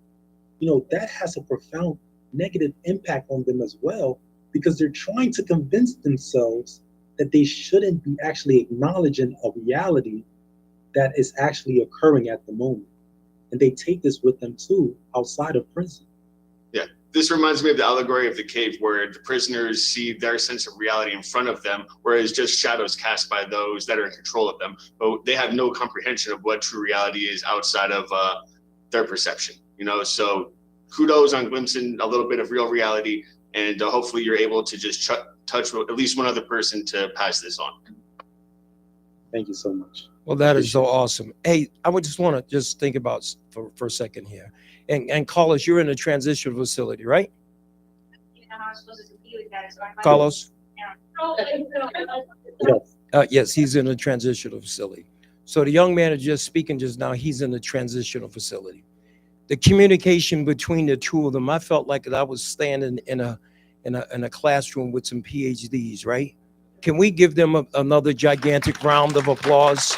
You know, that has a profound negative impact on them as well, because they're trying to convince themselves that they shouldn't be actually acknowledging a reality that is actually occurring at the moment. And they take this with them too, outside of prison.
Yeah, this reminds me of the allegory of the cave, where the prisoners see their sense of reality in front of them, whereas just shadows cast by those that are in control of them. But they have no comprehension of what true reality is outside of their perception, you know? So kudos on glimpsing a little bit of real reality, and hopefully you're able to just touch at least one other person to pass this on.
Thank you so much.
Well, that is so awesome. Hey, I would just want to just think about for a second here. And Carlos, you're in a transition facility, right?
You know how I'm supposed to compete with that, so I might-
Carlos?
Yes.
Yes, he's in a transitional facility. So the young man is just speaking just now, he's in a transitional facility. The communication between the two of them, I felt like I was standing in a classroom with some PhDs, right? Can we give them another gigantic round of applause?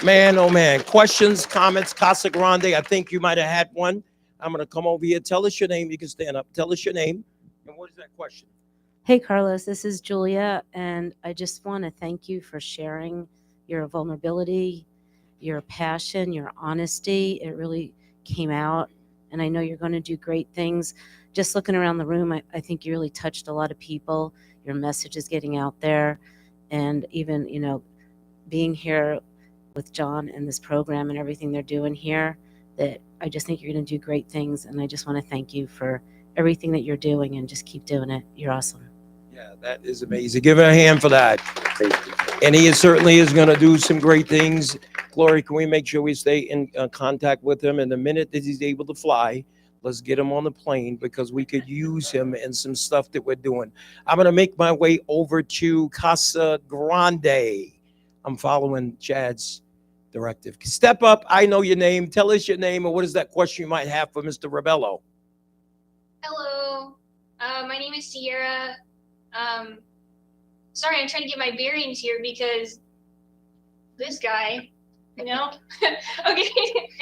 Man, oh man. Questions, comments, Casa Grande, I think you might have had one. I'm going to come over here. Tell us your name. You can stand up. Tell us your name. And what is that question?
Hey, Carlos, this is Julia, and I just want to thank you for sharing your vulnerability, your passion, your honesty. It really came out, and I know you're going to do great things. Just looking around the room, I think you really touched a lot of people. Your message is getting out there, and even, you know, being here with Jon and this program and everything they're doing here, that I just think you're going to do great things, and I just want to thank you for everything that you're doing, and just keep doing it. You're awesome.
Yeah, that is amazing. Give him a hand for that.
Thank you.
And he certainly is going to do some great things. Glory, can we make sure we stay in contact with him? And the minute that he's able to fly, let's get him on the plane, because we could use him in some stuff that we're doing. I'm going to make my way over to Casa Grande. I'm following Chad's directive. Step up. I know your name. Tell us your name, and what is that question you might have for Mr. Rebello?
Hello, my name is Sierra. Sorry, I'm trying to get my bearings here because this guy, you know? Okay,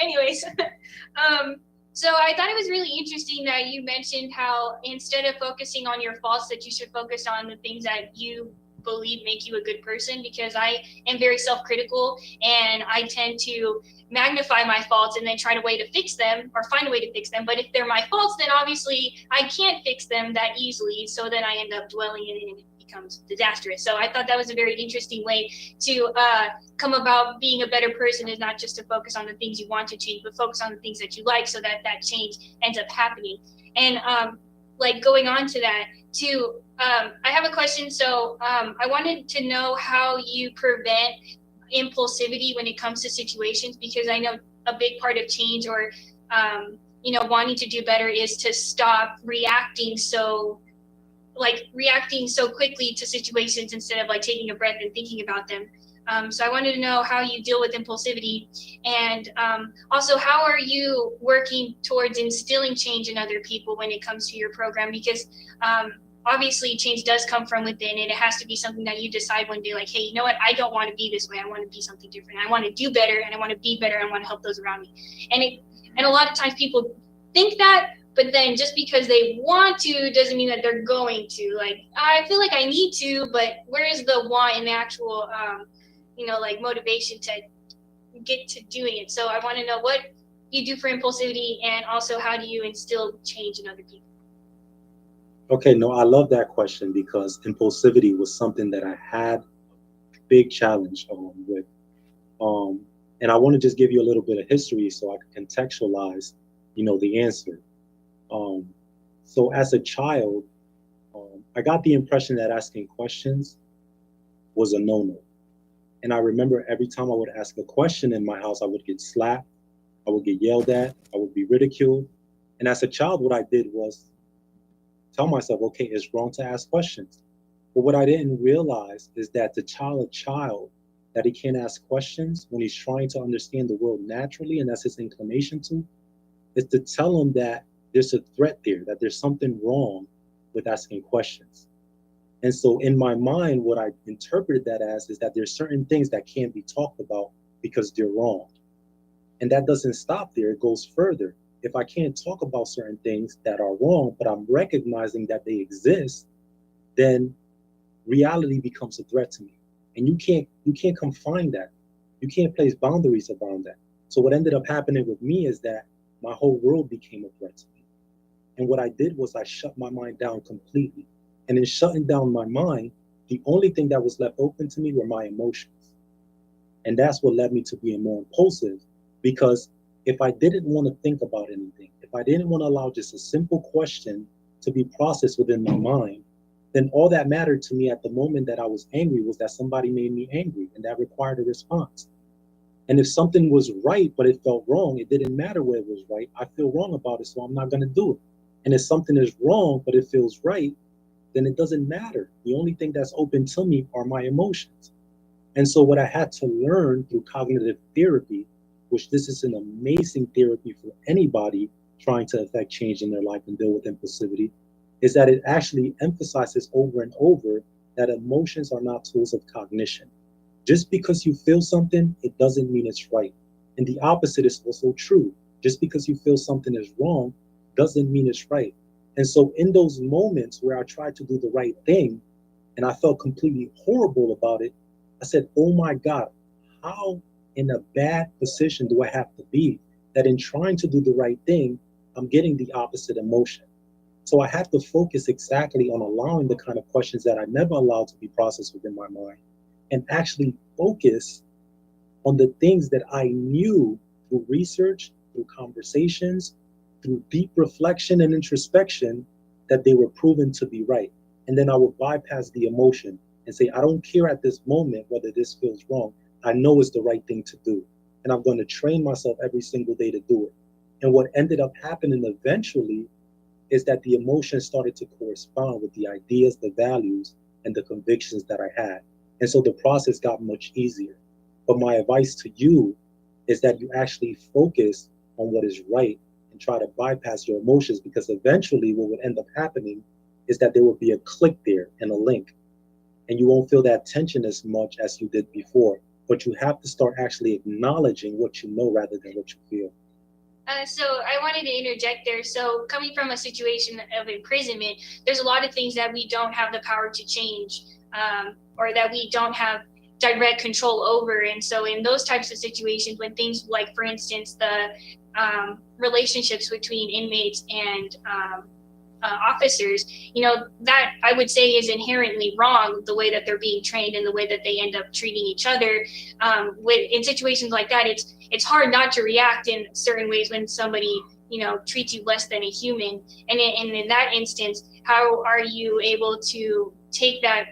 anyways. So I thought it was really interesting that you mentioned how instead of focusing on your faults, that you should focus on the things that you believe make you a good person, because I am very self-critical, and I tend to magnify my faults and then try to way to fix them or find a way to fix them. But if they're my faults, then obviously I can't fix them that easily. So then I end up dwelling in it and it becomes disastrous. So I thought that was a very interesting way to come about being a better person, is not just to focus on the things you want to change, but focus on the things that you like, so that that change ends up happening. And like going on to that too, I have a question. So I wanted to know how you prevent impulsivity when it comes to situations, because I know a big part of change, or you know, wanting to do better, is to stop reacting so quickly to situations instead of like taking a breath and thinking about them. So I wanted to know how you deal with impulsivity, and also how are you working towards instilling change in other people when it comes to your program, because obviously change does come from within, and it has to be something that you decide one day, like, hey, you know what, I don't want to be this way, I want to be something different, I want to do better, and I want to be better, and I want to help those around me. And a lot of times people think that, but then just because they want to doesn't mean that they're going to. Like, I feel like I need to, but where is the want and the actual you know, like motivation to get to doing it? So I want to know what you do for impulsivity, and also how do you instill change in other people?
Okay, no, I love that question, because impulsivity was something that I had a big challenge with. And I want to just give you a little bit of history so I can contextualize, you know, the answer. So as a child, I got the impression that asking questions was a no-no. And I remember every time I would ask a question in my house, I would get slapped, I would get yelled at, I would be ridiculed. And as a child, what I did was tell myself, okay, it's wrong to ask questions. But what I didn't realize is that to tell a child that he can't ask questions when he's trying to understand the world naturally, and that's his inclination to, is to tell him that there's a threat there, that there's something wrong with asking questions. And so in my mind, what I interpreted that as is that there's certain things that can't be talked about because they're wrong. And that doesn't stop there, it goes further. If I can't talk about certain things that are wrong, but I'm recognizing that they exist, then reality becomes a threat to me. And you can't confine that. You can't place boundaries around that. So what ended up happening with me is that my whole world became a threat to me. And what I did was I shut my mind down completely. And in shutting down my mind, the only thing that was left open to me were my emotions. And that's what led me to being more impulsive, because if I didn't want to think about anything, if I didn't want to allow just a simple question to be processed within my mind, then all that mattered to me at the moment that I was angry was that somebody made me angry, and that required a response. And if something was right, but it felt wrong, it didn't matter where it was right. I feel wrong about it, so I'm not going to do it. And if something is wrong, but it feels right, then it doesn't matter. The only thing that's open to me are my emotions. And so what I had to learn through cognitive therapy, which this is an amazing therapy for anybody trying to affect change in their life and deal with impulsivity, is that it actually emphasizes over and over that emotions are not tools of cognition. Just because you feel something, it doesn't mean it's right. And the opposite is also true. Just because you feel something is wrong doesn't mean it's right. And so in those moments where I tried to do the right thing and I felt completely horrible about it, I said, oh my God, how in a bad position do I have to be that in trying to do the right thing, I'm getting the opposite emotion? So I had to focus exactly on allowing the kind of questions that I never allowed to be processed within my mind, and actually focus on the things that I knew through research, through conversations, through deep reflection and introspection, that they were proven to be right. And then I would bypass the emotion and say, I don't care at this moment whether this feels wrong. I know it's the right thing to do. And I'm going to train myself every single day to do it. And what ended up happening eventually is that the emotions started to correspond with the ideas, the values, and the convictions that I had. And so the process got much easier. But my advice to you is that you actually focus on what is right and try to bypass your emotions, because eventually what would end up happening is that there will be a click there and a link, and you won't feel that tension as much as you did before. But you have to start actually acknowledging what you know rather than what you feel.
So I wanted to interject there. So coming from a situation of imprisonment, there's a lot of things that we don't have the power to change, or that we don't have direct control over. And so in those types of situations, when things like, for instance, the relationships between inmates and officers, you know, that I would say is inherently wrong, the way that they're being trained and the way that they end up treating each other. In situations like that, it's hard not to react in certain ways when somebody, you know, treats you less than a human. And in that instance, how are you able to take that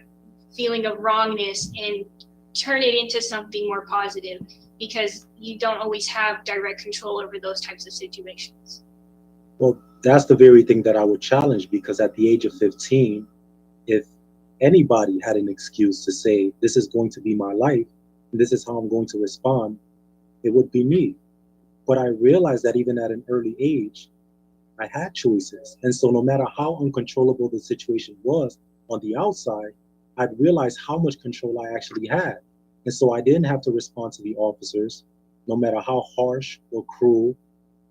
feeling of wrongness and turn it into something more positive? Because you don't always have direct control over those types of situations.
Well, that's the very thing that I would challenge, because at the age of 15, if anybody had an excuse to say, this is going to be my life, and this is how I'm going to respond, it would be me. But I realized that even at an early age, I had choices. And so no matter how uncontrollable the situation was on the outside, I'd realized how much control I actually had. And so I didn't have to respond to the officers, no matter how harsh or cruel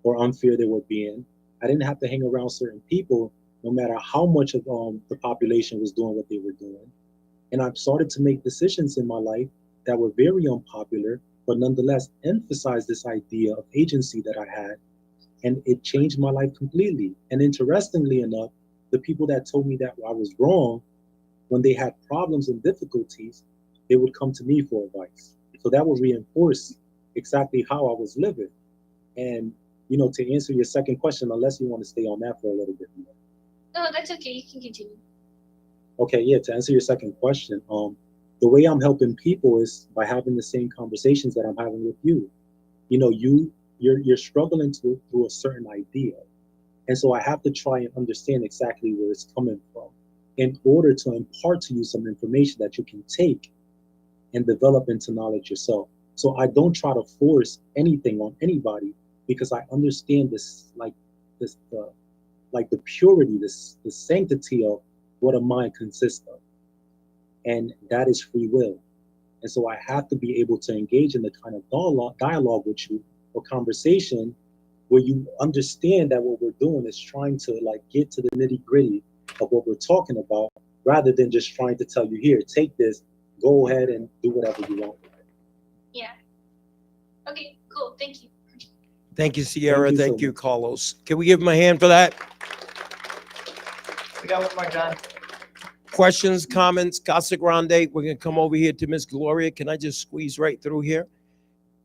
or unfair they were being. I didn't have to hang around certain people, no matter how much of the population was doing what they were doing. And I've started to make decisions in my life that were very unpopular, but nonetheless emphasized this idea of agency that I had. And it changed my life completely. And interestingly enough, the people that told me that I was wrong, when they had problems and difficulties, they would come to me for advice. So that would reinforce exactly how I was living. And, you know, to answer your second question, unless you want to stay on that for a little bit more.
No, that's okay. You can continue.
Okay, yeah, to answer your second question, the way I'm helping people is by having the same conversations that I'm having with you. You know, you're struggling through a certain idea. And so I have to try and understand exactly where it's coming from in order to impart to you some information that you can take and develop into knowledge yourself. So I don't try to force anything on anybody, because I understand this, the purity, the sanctity of what a mind consists of. And that is free will. And so I have to be able to engage in the kind of dialogue with you, or conversation, where you understand that what we're doing is trying to get to the nitty gritty of what we're talking about, rather than just trying to tell you, here, take this, go ahead and do whatever you want with it.
Yeah. Okay, cool. Thank you.
Thank you, Sierra.
Thank you
Thank
so
you,
much.
Carlos. Can we give him a hand for that?
We got one more, John.
Questions, comments, Casa Grande? We're going to come over here to Miss Gloria. Can I just squeeze right through here?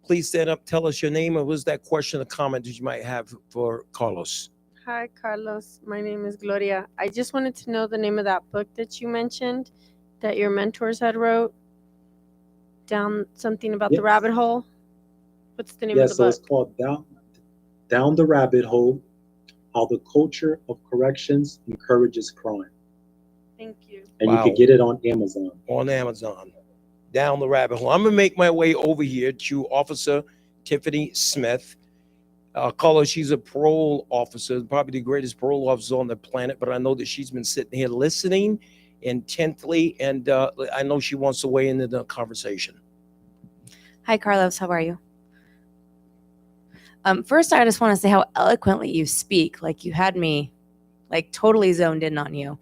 Please stand up, tell us your name, and what's that question or comment that you might have for Carlos?
Hi, Carlos. My name is Gloria. I just wanted to know the name of that book that you mentioned that your mentors had wrote. Down something about the rabbit hole. What's the name of the
So
book?
it's called Down the Rabbit Hole: How the Culture of Corrections Encourages Crime.
Thank you.
And
Wow.
you can get it on Amazon.
On Amazon. Down the rabbit hole. I'm going to make my way over here to Officer Tiffany Smith. Carlos, she's a parole officer, probably the greatest parole officer on the planet, but I know that she's been sitting here listening intently, and I know she wants to weigh into the conversation.
Hi, Carlos. How are you? First, I just want to say how eloquently you speak. Like, you had me totally zoned in on you.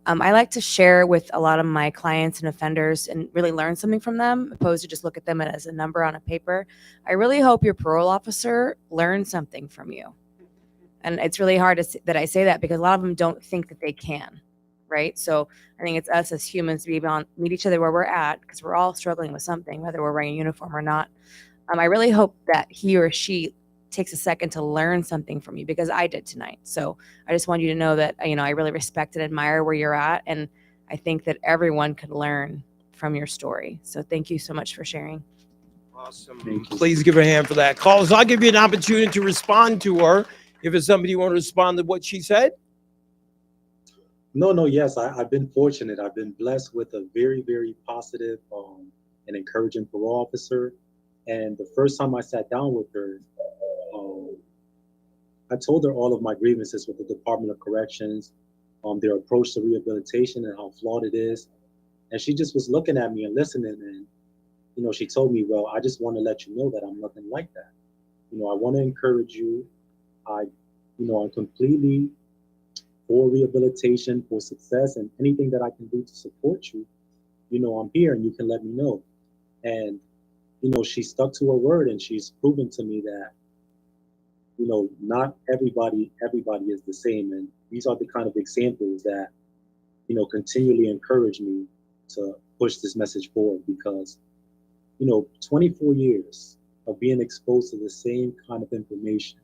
I like to share with a lot of my clients and offenders and really learn something from them, opposed to just look at them as a number on a paper. I really hope your parole officer learns something from you. And it's really hard that I say that, because a lot of them don't think that they can, right? So I think it's us as humans to be able to meet each other where we're at, because we're all struggling with something, whether we're wearing a uniform or not. I really hope that he or she takes a second to learn something from you, because I did tonight. So I just want you to know that, I really respect and admire where you're at. And I think that everyone could learn from your story. So thank you so much for sharing.
Awesome. Please give her a hand for that. Carlos, I'll give you an opportunity to respond to her. If it's somebody you want to respond to what she said.
No, yes, I've been fortunate. I've been blessed with a very, very positive and encouraging parole officer. And the first time I sat down with her, I told her all of my grievances with the Department of Corrections, their approach to rehabilitation and how flawed it is. And she just was looking at me and listening. And, she told me, well, I just want to let you know that I'm nothing like that. I want to encourage you. I'm completely for rehabilitation, for success, and anything that I can do to support you. I'm here, and you can let me know. And, you know, she stuck to her word, and she's proven to me that, you know, not everybody is the same. And these are the kind of examples that, you know, continually encourage me to push this message forward, because, you know, 24 years of being exposed to the same kind of information,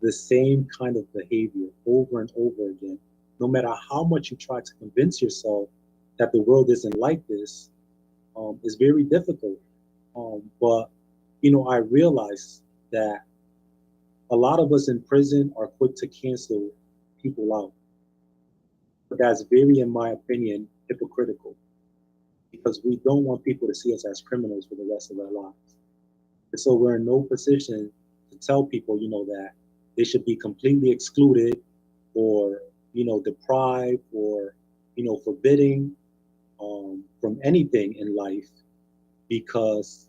the same kind of behavior over and over again, no matter how much you try to convince yourself that the world isn't like this, is very difficult. But, you know, I realize that a lot of us in prison are quick to cancel people out. But that's very, in my opinion, hypocritical, because we don't want people to see us as criminals for the rest of our lives. And so we're in no position to tell people, you know, that they should be completely excluded or, you know, deprived or, you know, forbidding from anything in life, because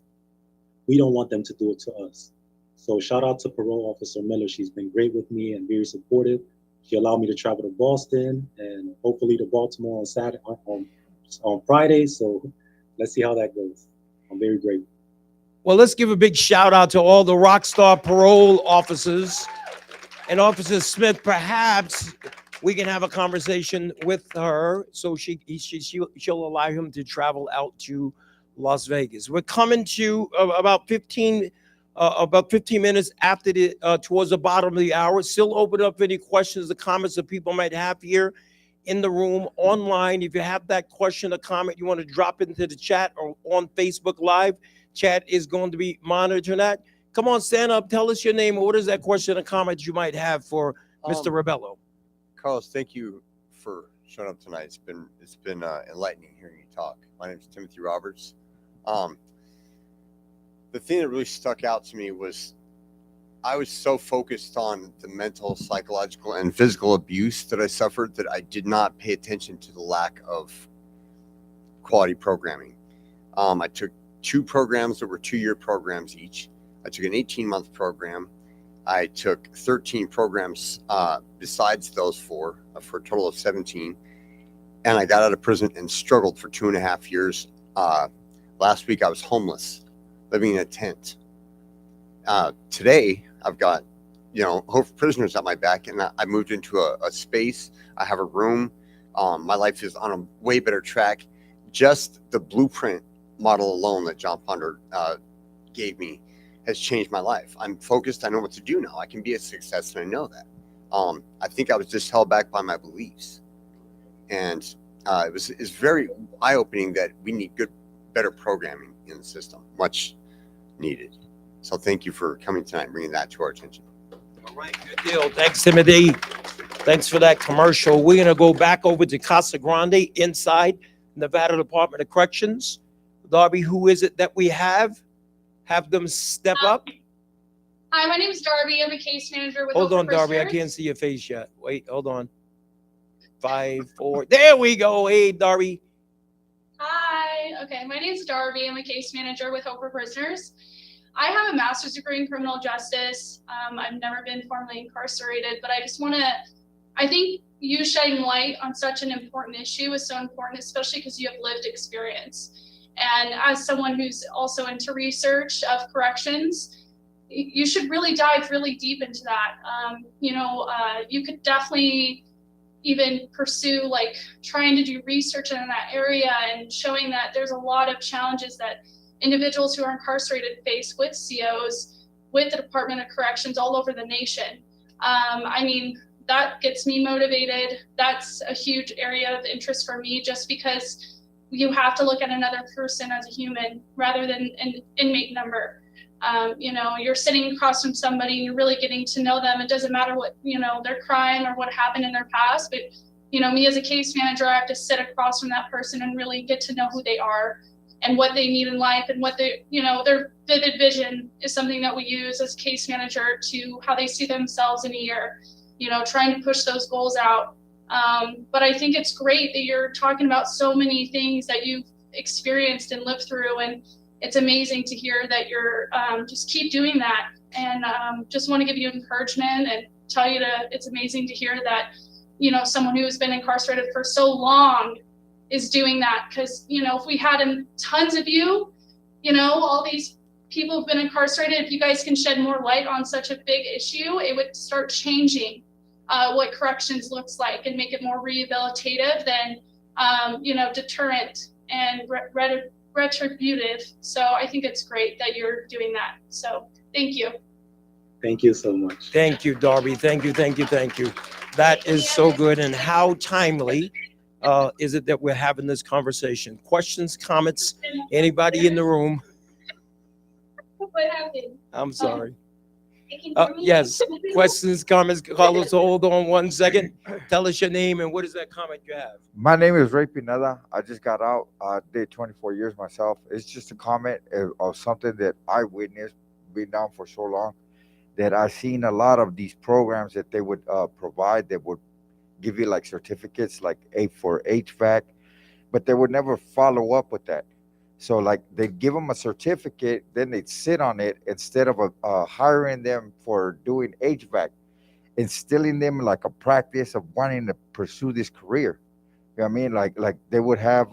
we don't want them to do it to us. So shout out to Parole Officer Miller. She's been great with me and very supportive. She allowed me to travel to Boston and hopefully to Baltimore on Saturday, on Friday. So let's see how that goes. I'm very grateful.
Well, let's give a big shout out to all the Rockstar parole officers. And Officer Smith, perhaps we can have a conversation with her so she'll allow him to travel out to Las Vegas. We're coming to about 15 minutes after towards the bottom of the hour. Still open up any questions or comments that people might have here in the room, online. If you have that question or comment, you want to drop it into the chat or on Facebook Live. Chat is going to be monitoring that. Come on, stand up. Tell us your name. What is that question or comment you might have for Mr. Rebello?
Carlos, thank you for showing up tonight. It's been enlightening hearing you talk. My name is Timothy Roberts. The thing that really stuck out to me was I was so focused on the mental, psychological, and physical abuse that I suffered that I did not pay attention to the lack of quality programming. I took 2 programs that were 2-year programs each. I took an 18-month program. I took 13 programs besides those 4 for a total of 17. And I got out of prison and struggled for 2.5 years. Last week I was homeless, living in a tent. Today I've got, you know, Hope for Prisoners at my back, and I moved into a space. I have a room. My life is on a way better track. Just the blueprint model alone that Jon Ponder gave me has changed my life. I'm focused. I know what to do now. I can be a success, and I know that. I think I was just held back by my beliefs, and it's very eye-opening that we need better programming in the system, much needed. So thank you for coming tonight and bringing that to our attention.
All right, good deal. Thanks, Timothy. Thanks for that commercial. We're going to go back over to Casa Grande inside Nevada Department of Corrections. Darby, who is it that we have? Have them step up.
Hi, my name is Darby. I'm a case manager with
Hold on, Darby. I can't see your face yet. Wait, hold on. 5, 4. There we go. Hey, Darby.
Hi. Okay, my name is Darby. I'm a case manager with Hope for Prisoners. I have a master's degree in criminal justice. I've never been formally incarcerated, but I think you shedding light on such an important issue is so important, especially because you have lived experience. And as someone who's also into research of corrections, you should really dive really deep into that. You could definitely even pursue like trying to do research in that area and showing that there's a lot of challenges that individuals who are incarcerated face with COs, with the Department of Corrections all over the nation. That gets me motivated. That's a huge area of interest for me, just because you have to look at another person as a human rather than an inmate number. You're sitting across from somebody and you're really getting to know them. It doesn't matter what, their crime or what happened in their past, but, me as a case manager, I have to sit across from that person and really get to know who they are and what they need in life, and what their vivid vision is something that we use as case manager to how they see themselves in a year, trying to push those goals out. But I think it's great that you're talking about so many things that you've experienced and lived through, and it's amazing to hear that you're just keep doing that. And just want to give you encouragement and tell you it's amazing to hear that, someone who has been incarcerated for so long is doing that. Because, if we had tons of you,
all these people who've been incarcerated, if you guys can shed more light on such a big issue, it would start changing what corrections looks like and make it more rehabilitative than, deterrent and retributive. So I think it's great that you're doing that. So thank you.
Thank you so much.
Thank you, Darby. Thank you. That is so good. And how timely is it that we're having this conversation? Questions, comments, anybody in the room?
What happened?
I'm sorry.
Can you hear me?
Yes, questions, comments, Carlos, hold on 1 second. Tell us your name and what is that comment you have?
My name is Ray Pineda. I just got out. I did 24 years myself. It's just a comment of something that I witnessed, been down for so long, that I've seen a lot of these programs that they would provide that would give you like certificates, like for HVAC, but they would never follow up with that. So like they'd give them a certificate, then they'd sit on it instead of hiring them for doing HVAC, instilling them like a practice of wanting to pursue this career. You know what I mean? Like they would have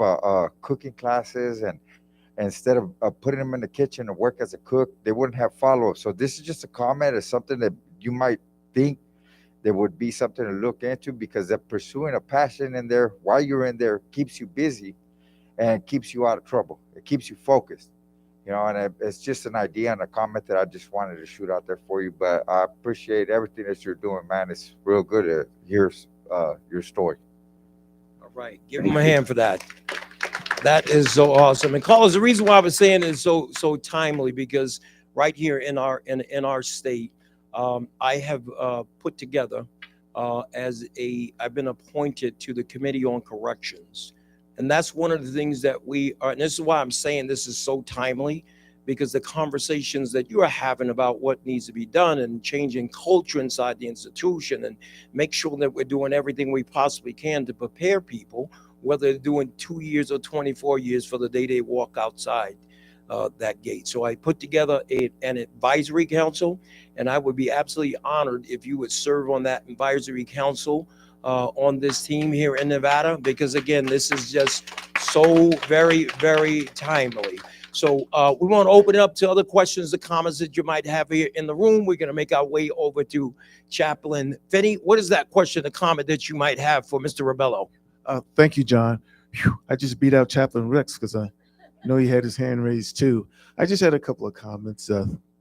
cooking classes, and instead of putting them in the kitchen to work as a cook, they wouldn't have follow-up. So this is just a comment. It's something that you might think there would be something to look into, because they're pursuing a passion in there while you're in there, keeps you busy and keeps you out of trouble. It keeps you focused, and it's just an idea and a comment that I just wanted to shoot out there for you. But I appreciate everything that you're doing, man. It's real good to hear your story.
All right, give him a hand for that. That is so awesome. And Carlos, the reason why I was saying it is so timely, because right here in our state, I have put together I've been appointed to the Committee on Corrections. And that's one of the things that we are, and this is why I'm saying this is so timely, because the conversations that you are having about what needs to be done and changing culture inside the institution, and make sure that we're doing everything we possibly can to prepare people, whether they're doing 2 years or 24 years, for the day they walk outside that gate. So I put together an advisory council, and I would be absolutely honored if you would serve on that advisory council on this team here in Nevada, because again, this is just so very, very timely. So we want to open it up to other questions or comments that you might have here in the room. We're going to make our way over to Chaplain Finney. What is that question or comment that you might have for Mr. Rebello?
Thank you, John. Whew, I just beat out Chaplain Rex because I know he had his hand raised too. I just had a couple of comments.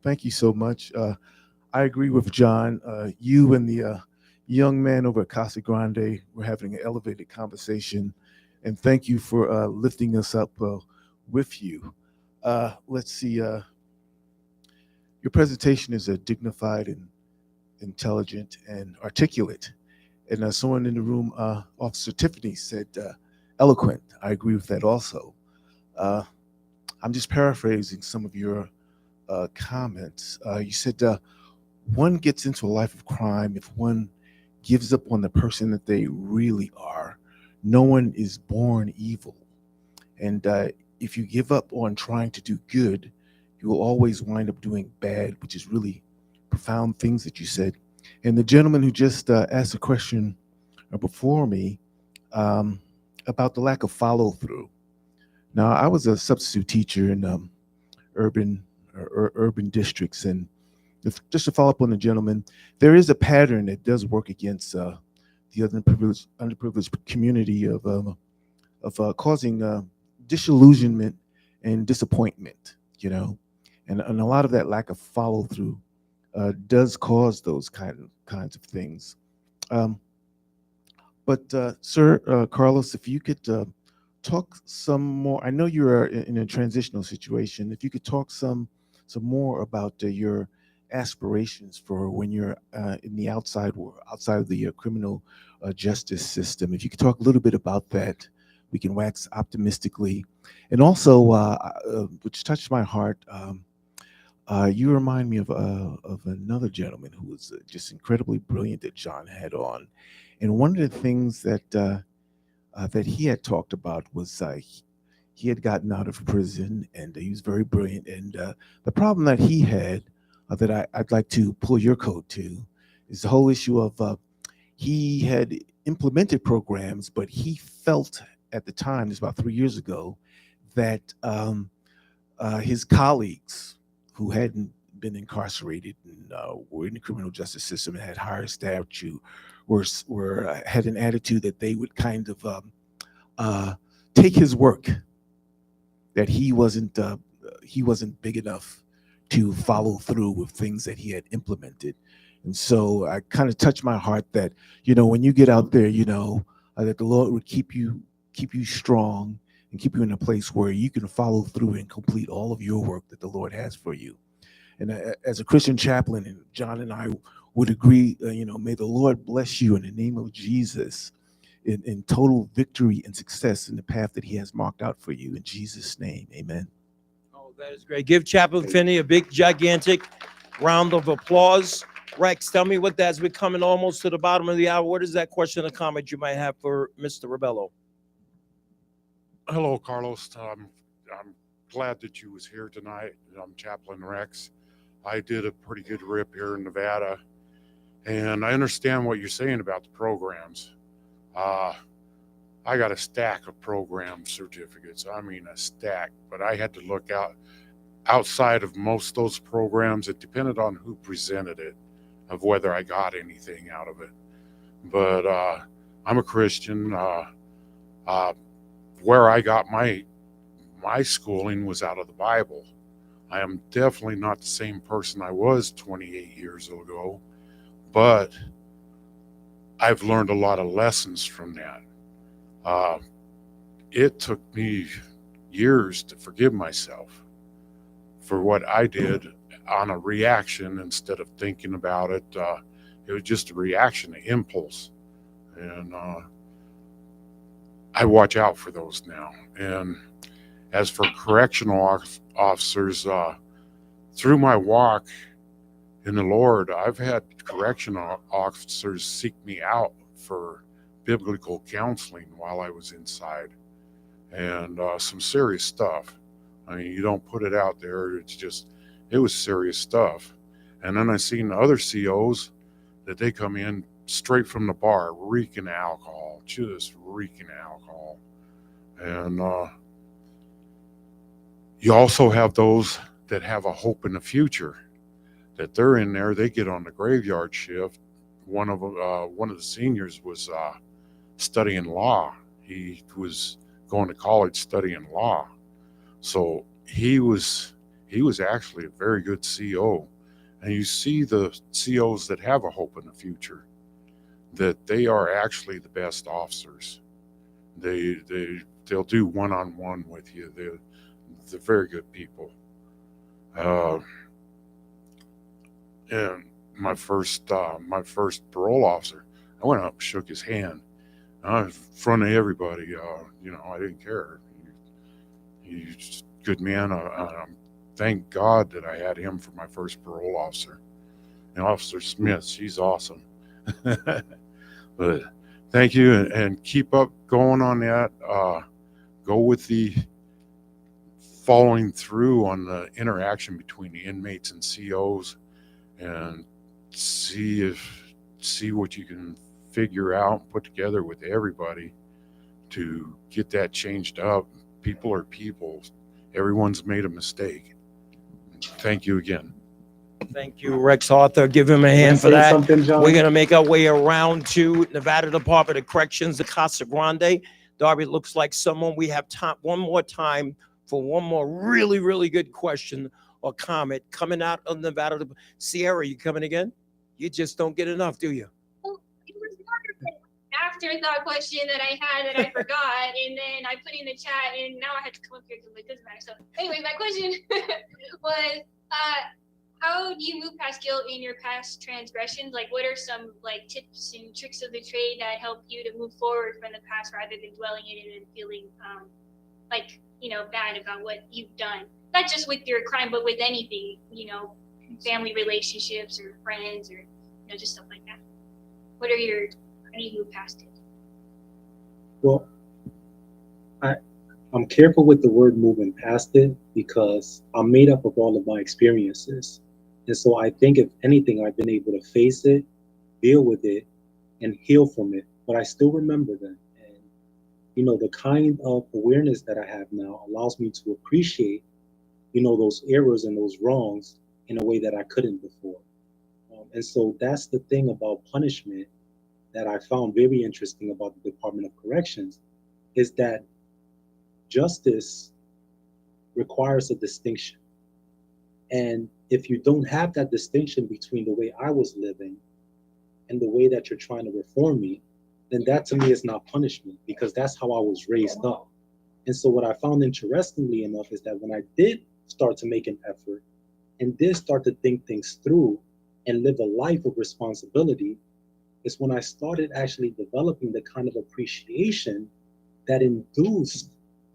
Thank you so much. I agree with John. You and the young man over at Casa Grande were having an elevated conversation, and thank you for lifting us up with you. Let's see. Your presentation is dignified and intelligent and articulate. And someone in the room, Officer Tiffany, said eloquent. I agree with that also. I'm just paraphrasing some of your comments. You said one gets into a life of crime if one gives up on the person that they really are. No one is born evil. And if you give up on trying to do good, you will always wind up doing bad, which is really profound things that you said. And the gentleman who just asked a question before me about the lack of follow through. Now, I was a substitute teacher in urban districts, and just to follow up on the gentleman, there is a pattern that does work against the underprivileged community of causing disillusionment and disappointment, and a lot of that lack of follow through does cause those kinds of things. But Sir Carlos, if you could talk some more. I know you're in a transitional situation. If you could talk some more about your aspirations for when you're in the outside world, outside of the criminal justice system. If you could talk a little bit about that, we can wax optimistically. And also, which touched my heart, you remind me of another gentleman who was just incredibly brilliant that John had on. And one of the things that he had talked about was he had gotten out of prison, and he was very brilliant. And the problem that he had that I'd like to pull your coat to is the whole issue of he had implemented programs, but he felt at the time, this was about 3 years ago, that his colleagues who hadn't been incarcerated and were in the criminal justice system and had higher stature were had an attitude that they would kind of take his work, that he wasn't big enough to follow through with things that he had implemented. And so I kind of touched my heart that, when you get out there, that the Lord would keep you strong and keep you in a place where you can follow through and complete all of your work that the Lord has for you. And as a Christian chaplain, and John and I would agree, may the Lord bless you in the name of Jesus in total victory and success in the path that he has marked out for you. In Jesus' name, amen.
Oh, that is great. Give Chaplain Finney a big, gigantic round of applause. Rex, tell me as we're coming almost to the bottom of the hour, what is that question or comment you might have for Mr. Rebello?
Hello, Carlos. I'm glad that you was here tonight. I'm Chaplain Rex. I did a pretty good rip here in Nevada, and I understand what you're saying about the programs. I got a stack of program certificates. I mean, a stack, but I had to look outside of most of those programs. It depended on who presented it, of whether I got anything out of it. But I'm a Christian. Where I got my schooling was out of the Bible. I am definitely not the same person I was 28 years ago, but I've learned a lot of lessons from that. It took me years to forgive myself for what I did on a reaction instead of thinking about it. It was just a reaction, an impulse. And I watch out for those now. And as for correctional officers, through my walk in the Lord, I've had correctional officers seek me out for biblical counseling while I was inside, and some serious stuff. I mean, you don't put it out there. It was serious stuff. And then I seen other COs that they come in straight from the bar, reeking alcohol, just reeking alcohol. And you also have those that have a hope in the future, that they're in there, they get on the graveyard shift. One of the seniors was studying law. He was going to college studying law. So he was actually a very good CO. And you see the COs that have a hope in the future, that they are actually the best officers. They'll do one-on-one with you. They're very good people. And my first parole officer, I went up and shook his hand. In front of everybody, I didn't care. He's a good man. Thank God that I had him for my first parole officer. And Officer Smith, she's awesome. But thank you, and keep up going on that. Go with the following through on the interaction between the inmates and COs, and see what you can figure out and put together with everybody to get that changed up. People are people. Everyone's made a mistake. Thank you again.
Thank you, Rex Arthur. Give him a hand for that. We're going to make our way around to Nevada Department of Corrections, the Casa Grande. Darby, it looks like we have time, one more time for one more really, really good question or comment coming out of Nevada. Sierra, you coming again? You just don't get enough, do you?
Well, it was more of an afterthought question that I had that I forgot, and then I put in the chat, and now I had to come up here because it doesn't matter. So anyway, my question was, how do you move past guilt in your past transgressions? Like, what are some tips and tricks of the trade that help you to move forward from the past rather than dwelling in it and feeling bad about what you've done? Not just with your crime, but with anything, family relationships or friends or just stuff like that. How do you move past it?
Well, I'm careful with the word moving past it because I'm made up of all of my experiences. And so I think if anything, I've been able to face it, deal with it, and heal from it. But I still remember them. And, the kind of awareness that I have now allows me to appreciate those errors and those wrongs in a way that I couldn't before. And so that's the thing about punishment that I found very interesting about the Department of Corrections, is that justice requires a distinction. And if you don't have that distinction between the way I was living and the way that you're trying to reform me, then that to me is not punishment, because that's how I was raised up. And so what I found interestingly enough is that when I did start to make an effort and did start to think things through and live a life of responsibility, is when I started actually developing the kind of appreciation that induced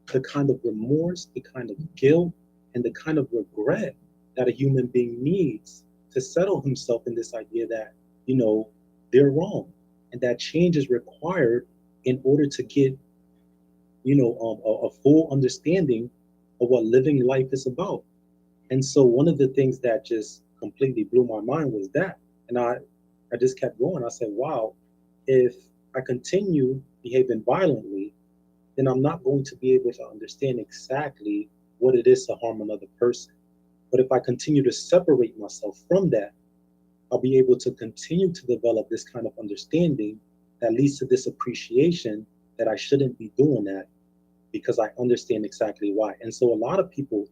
the kind of remorse, the kind of guilt, and the kind of regret that a human being needs to settle himself in this idea that, they're wrong, and that change is required in order to get, a full understanding of what living life is about. And so one of the things that just completely blew my mind was that, and I just kept going. I said, wow, if I continue behaving violently, then I'm not going to be able to understand exactly what it is to harm another person. But if I continue to separate myself from that, I'll be able to continue to develop this kind of understanding that leads to this appreciation that I shouldn't be doing that, because I understand exactly why. And so a lot of people,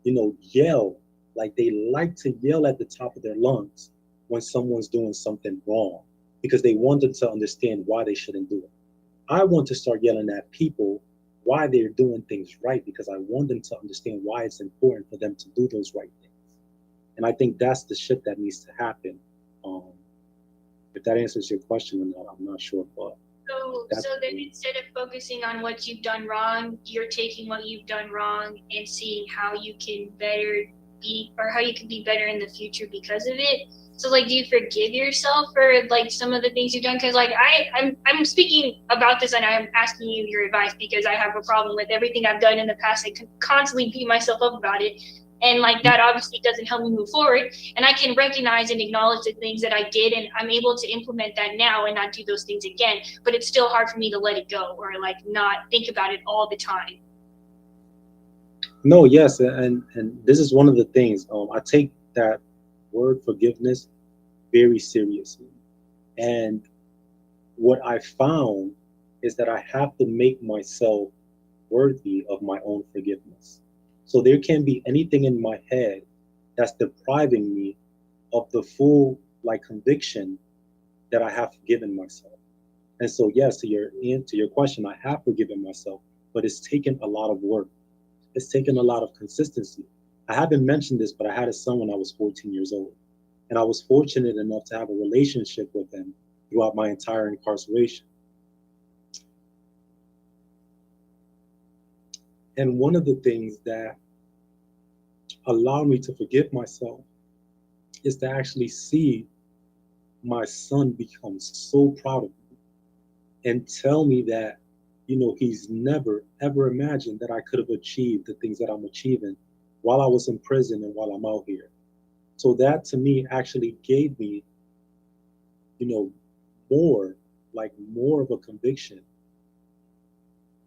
yell, like they like to yell at the top of their lungs when someone's doing something wrong, because they want them to understand why they shouldn't do it. I want to start yelling at people why they're doing things right, because I want them to understand why it's important for them to do those right things. And I think that's the shift that needs to happen. If that answers your question or not, I'm not sure, but
so then instead of focusing on what you've done wrong, you're taking what you've done wrong and seeing how you can better be, or how you can be better in the future because of it. So like, do you forgive yourself for like some of the things you've done? Because like I'm speaking about this and I'm asking you your advice because I have a problem with everything I've done in the past. I constantly beat myself up about it. And like that obviously doesn't help me move forward. And I can recognize and acknowledge the things that I did, and I'm able to implement that now and not do those things again. But it's still hard for me to let it go or like not think about it all the time.
No, yes, and this is one of the things. I take that word forgiveness very seriously. And what I found is that I have to make myself worthy of my own forgiveness. So there can be anything in my head that's depriving me of the full conviction that I have forgiven myself. And so yes, to your question, I have forgiven myself, but it's taken a lot of work. It's taken a lot of consistency. I haven't mentioned this, but I had a son when I was 14 years old. And I was fortunate enough to have a relationship with him throughout my entire incarceration. And one of the things that allowed me to forgive myself is to actually see my son become so proud of me and tell me that, he's never, ever imagined that I could have achieved the things that I'm achieving while I was in prison and while I'm out here. So that to me actually gave me, more of a conviction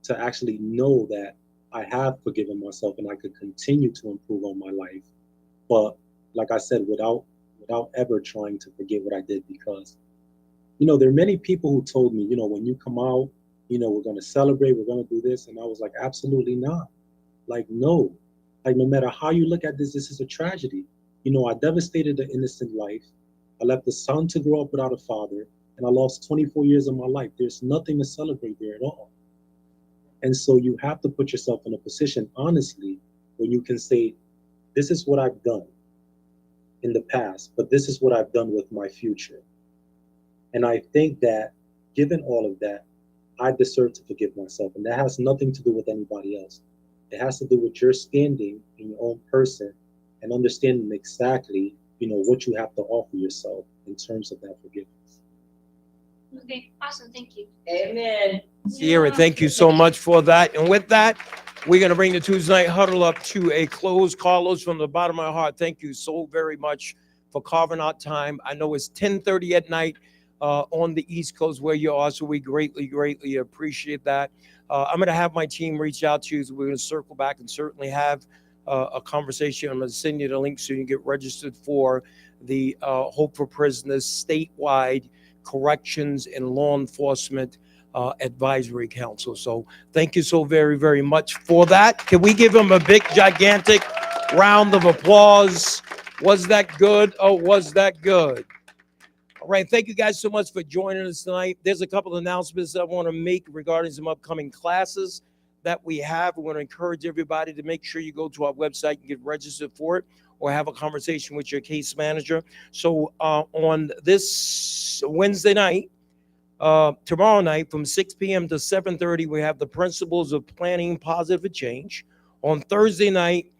to actually know that I have forgiven myself and I could continue to improve on my life. But like I said, without ever trying to forget what I did, because, there are many people who told me, when you come out, we're going to celebrate, we're going to do this. And I was like, absolutely not. Like, no, no matter how you look at this is a tragedy. I devastated an innocent life. I left a son to grow up without a father, and I lost 24 years of my life. There's nothing to celebrate there at all. And so you have to put yourself in a position, honestly, where you can say, this is what I've done in the past, but this is what I've done with my future. And I think that given all of that, I deserve to forgive myself. And that has nothing to do with anybody else. It has to do with your standing in your own person and understanding exactly, what you have to offer yourself in terms of that forgiveness.
Okay, awesome, thank you.
Amen. Sierra, thank you so much for that. And with that, we're going to bring the Tuesday Night Huddle up to a close. Carlos, from the bottom of my heart, thank you so very much for carving out time. I know it's 10:30 at night on the East Coast where you are, so we greatly, greatly appreciate that. I'm going to have my team reach out to you, so we're going to circle back and certainly have a conversation. I'm going to send you the link so you can get registered for the Hope for Prisoners statewide corrections and law enforcement advisory council. So thank you so very, very much for that. Can we give them a big, gigantic round of applause? Was that good? Oh, was that good? All right. Thank you guys so much for joining us tonight. There's a couple of announcements I want to make regarding some upcoming classes that we have. We want to encourage everybody to make sure you go to our website and get registered for it, or have a conversation with your case manager. So on this Wednesday night, tomorrow night from 6 p.m. to 7:30, we have the principles of planning positive change. On Thursday night,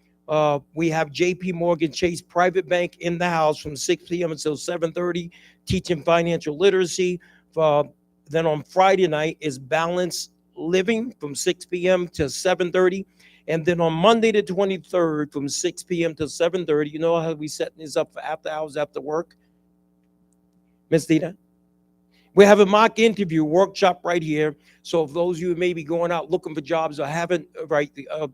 we have JP Morgan Chase Private Bank in the house from 6 p.m. until 7:30, teaching financial literacy. Then on Friday night is Balance Living from 6 p.m. to 7:30. And then on Monday the 23rd from 6 p.m. to 7:30, you know how we setting this up for after hours after work? Miss Dina? We have a mock interview workshop right here. So if those of you who may be going out looking for jobs or haven't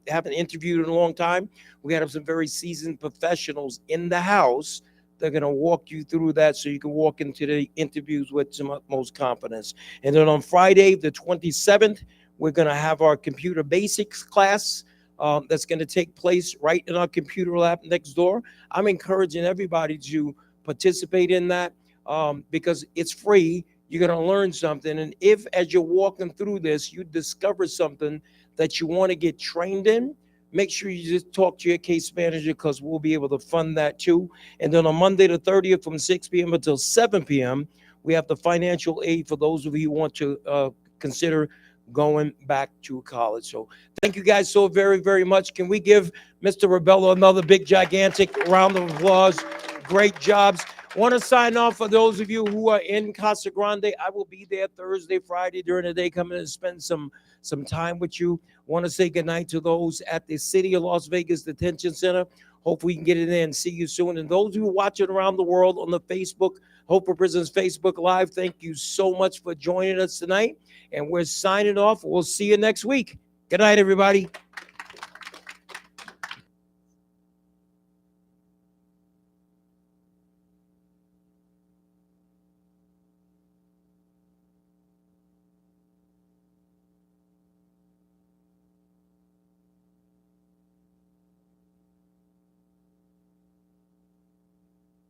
interviewed in a long time, we have some very seasoned professionals in the house. They're going to walk you through that so you can walk into the interviews with some utmost confidence. And then on Friday, the 27th, we're going to have our computer basics class that's going to take place right in our computer lab next door. I'm encouraging everybody to participate in that because it's free. You're going to learn something. And if, as you're walking through this, you discover something that you want to get trained in, make sure you just talk to your case manager, because we'll be able to fund that too. And then on Monday the 30th from 6 p.m. until 7 p.m., we have the financial aid for those of you who want to consider going back to college. So thank you guys so very, very much. Can we give Mr. Rebello another big, gigantic round of applause? Great jobs. Want to sign off for those of you who are in Casa Grande. I will be there Thursday, Friday during the day, coming and spend some time with you. Want to say goodnight to those at the City of Las Vegas Detention Center. Hope we can get in there and see you soon. And those who are watching around the world on the Facebook, Hope for Prisons Facebook Live, thank you so much for joining us tonight. And we're signing off. We'll see you next week. Good night, everybody.